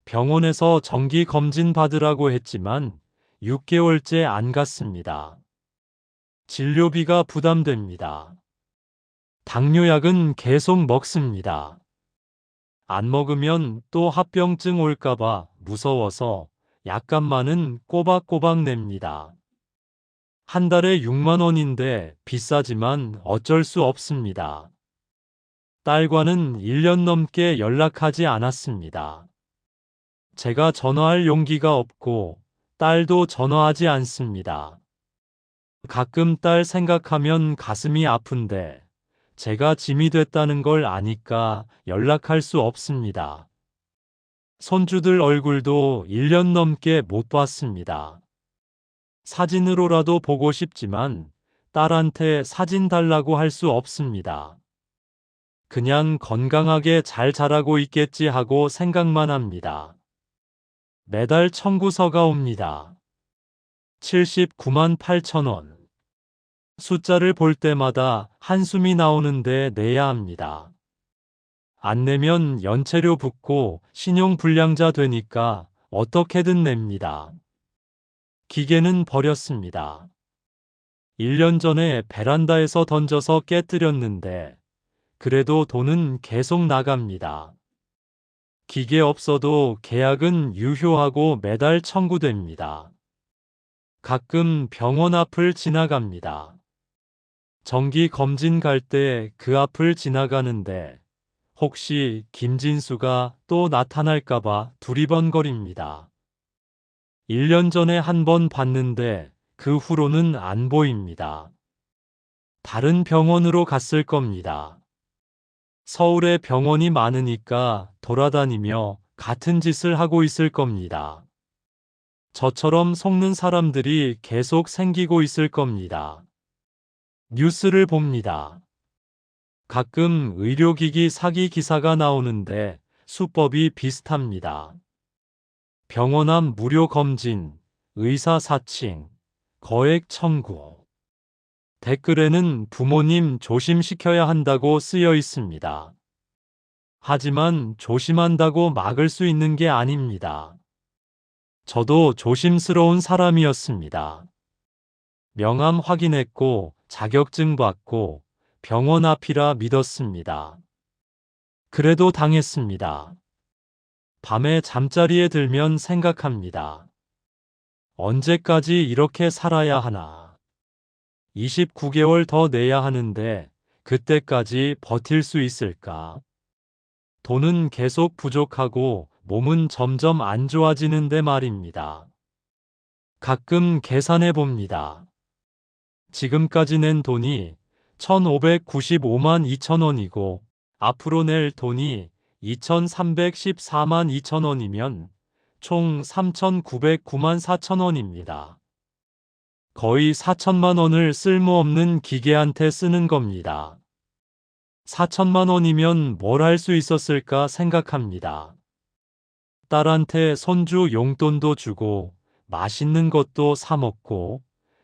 Speaker 1: 병원에서 정기 검진 받으라고 했지만 6개월째 안 갔습니다. 진료비가 부담됩니다. 당뇨약은 계속 먹습니다. 안 먹으면 또 합병증 올까봐 무서워서 약값만은 꼬박꼬박 냅니다. 한 달에 6만 원인데 비싸지만 어쩔 수 없습니다. 딸과는 1년 넘게 연락하지 않았습니다. 제가 전화할 용기가 없고 딸도 전화하지 않습니다. 가끔 딸 생각하면 가슴이 아픈데 제가 짐이 됐다는 걸 아니까 연락할 수 없습니다. 손주들 얼굴도 1년 넘게 못 봤습니다. 사진으로라도 보고 싶지만 딸한테 사진 달라고 할 수 없습니다. 그냥 건강하게 잘 자라고 있겠지 하고 생각만 합니다. 매달 청구서가 옵니다. 79만 8천 원. 숫자를 볼 때마다 한숨이 나오는데 내야 합니다. 안 내면 연체료 붙고 신용불량자 되니까 어떻게든 냅니다. 기계는 버렸습니다. 1년 전에 베란다에서 던져서 깨뜨렸는데 그래도 돈은 계속 나갑니다. 기계 없어도 계약은 유효하고 매달 청구됩니다. 가끔 병원 앞을 지나갑니다. 정기 검진 갈 때 그 앞을 지나가는데 혹시 김진수가 또 나타날까봐 두리번거립니다. 1년 전에 한 번 봤는데 그 후로는 안 보입니다. 다른 병원으로 갔을 겁니다. 서울에 병원이 많으니까 돌아다니며 같은 짓을 하고 있을 겁니다. 저처럼 속는 사람들이 계속 생기고 있을 겁니다. 뉴스를 봅니다. 가끔 의료기기 사기 기사가 나오는데 수법이 비슷합니다. 병원 앞 무료 검진, 의사 사칭, 거액 청구. 댓글에는 부모님 조심시켜야 한다고 쓰여 있습니다. 하지만 조심한다고 막을 수 있는 게 아닙니다. 저도 조심스러운 사람이었습니다. 명함 확인했고 자격증 받고 병원 앞이라 믿었습니다. 그래도 당했습니다. 밤에 잠자리에 들면 생각합니다. 언제까지 이렇게 살아야 하나. 29개월 더 내야 하는데 그때까지 버틸 수 있을까? 돈은 계속 부족하고 몸은 점점 안 좋아지는데 말입니다. 가끔 계산해 봅니다. 지금까지 낸 돈이 1,595만 2천 원이고 앞으로 낼 돈이 2,314만 2천 원이면 총 3,909만 4천 원입니다. 거의 4천만 원을 쓸모없는 기계한테 쓰는 겁니다. 4천만 원이면 뭘 할 수 있었을까 생각합니다. 딸한테 손주 용돈도 주고 맛있는 것도 사 먹고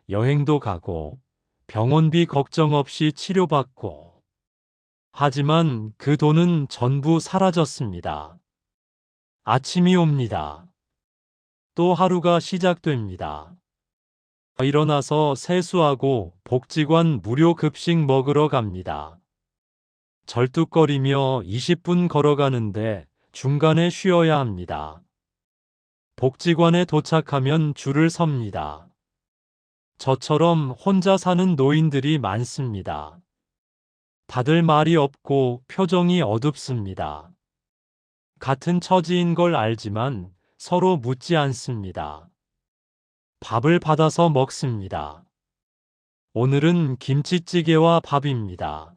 Speaker 1: 여행도 가고 병원비 걱정 없이 치료받고. 하지만 그 돈은 전부 사라졌습니다. 아침이 옵니다. 또 하루가 시작됩니다. 일어나서 세수하고 복지관 무료 급식 먹으러 갑니다. 절뚝거리며 20분 걸어가는데 중간에 쉬어야 합니다. 복지관에 도착하면 줄을 섭니다. 저처럼 혼자 사는 노인들이 많습니다. 다들 말이 없고 표정이 어둡습니다. 같은 처지인 걸 알지만 서로 묻지 않습니다. 밥을 받아서 먹습니다. 오늘은 김치찌개와 밥입니다.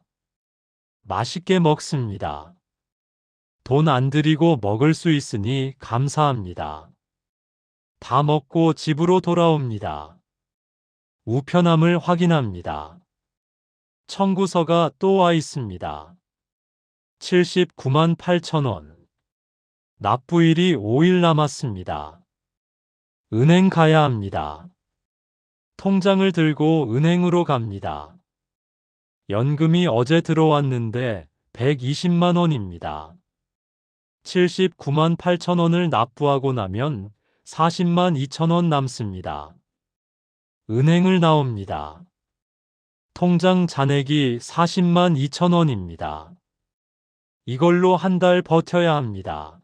Speaker 1: 맛있게 먹습니다. 돈 안 들이고 먹을 수 있으니 감사합니다. 다 먹고 집으로 돌아옵니다. 우편함을 확인합니다. 청구서가 또 와 있습니다. 79만 8천 원. 납부일이 5일 남았습니다. 은행 가야 합니다. 통장을 들고 은행으로 갑니다. 연금이 어제 들어왔는데 120만 원입니다. 79만 8천 원을 납부하고 나면 40만 2천 원 남습니다. 은행을 나옵니다. 통장 잔액이 40만 2천 원입니다. 이걸로 한 달 버텨야 합니다.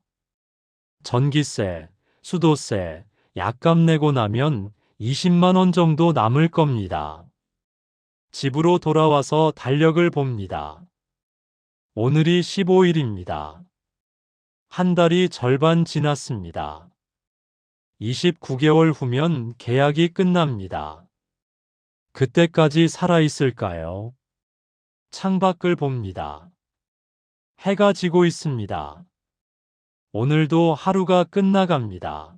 Speaker 1: 전기세, 수도세, 약값 내고 나면 20만 원 정도 남을 겁니다. 집으로 돌아와서 달력을 봅니다. 오늘이 15일입니다. 한 달이 절반 지났습니다. 29개월 후면 계약이 끝납니다. 그때까지 살아있을까요? 창밖을 봅니다. 해가 지고 있습니다. 오늘도 하루가 끝나갑니다.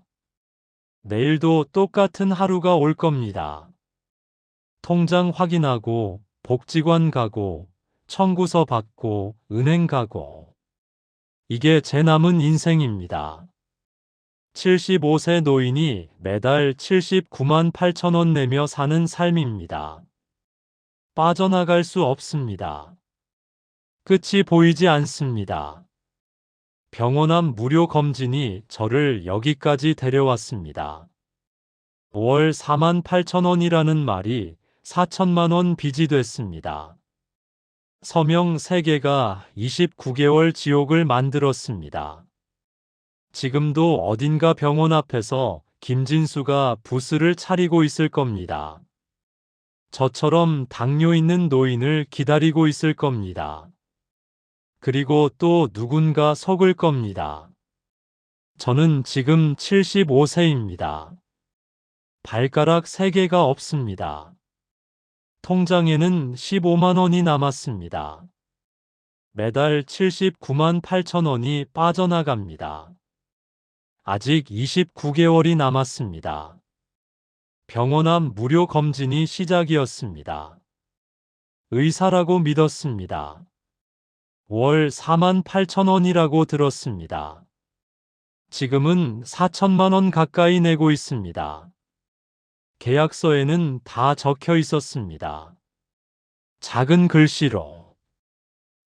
Speaker 1: 내일도 똑같은 하루가 올 겁니다. 통장 확인하고, 복지관 가고, 청구서 받고, 은행 가고. 이게 제 남은 인생입니다. 75세 노인이 매달 79만 8천 원 내며 사는 삶입니다. 빠져나갈 수 없습니다. 끝이 보이지 않습니다. 병원 앞 무료 검진이 저를 여기까지 데려왔습니다. 월 4만 8천 원이라는 말이 4천만 원 빚이 됐습니다. 서명 3개가 29개월 지옥을 만들었습니다. 지금도 어딘가 병원 앞에서 김진수가 부스를 차리고 있을 겁니다. 저처럼 당뇨 있는 노인을 기다리고 있을 겁니다. 그리고 또 누군가 속을 겁니다. 저는 지금 75세입니다. 발가락 3개가 없습니다. 통장에는 15만 원이 남았습니다. 매달 79만 8천 원이 빠져나갑니다. 아직 29개월이 남았습니다. 병원 앞 무료 검진이 시작이었습니다. 의사라고 믿었습니다. 월 4만 8천 원이라고 들었습니다. 지금은 4천만 원 가까이 내고 있습니다. 계약서에는 다 적혀 있었습니다. 작은 글씨로,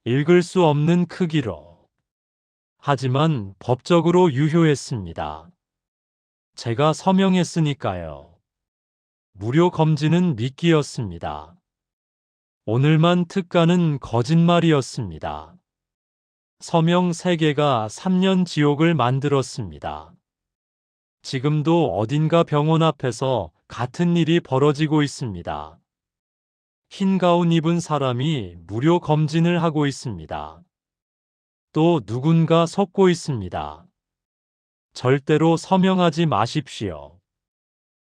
Speaker 1: 읽을 수 없는 크기로. 하지만 법적으로 유효했습니다. 제가 서명했으니까요. 무료 검진은 미끼였습니다. 오늘만 특가는 거짓말이었습니다. 서명 3개가 3년 지옥을 만들었습니다. 지금도 어딘가 병원 앞에서 같은 일이 벌어지고 있습니다. 흰 가운 입은 사람이 무료 검진을 하고 있습니다. 또 누군가 속고 있습니다. 절대로 서명하지 마십시오.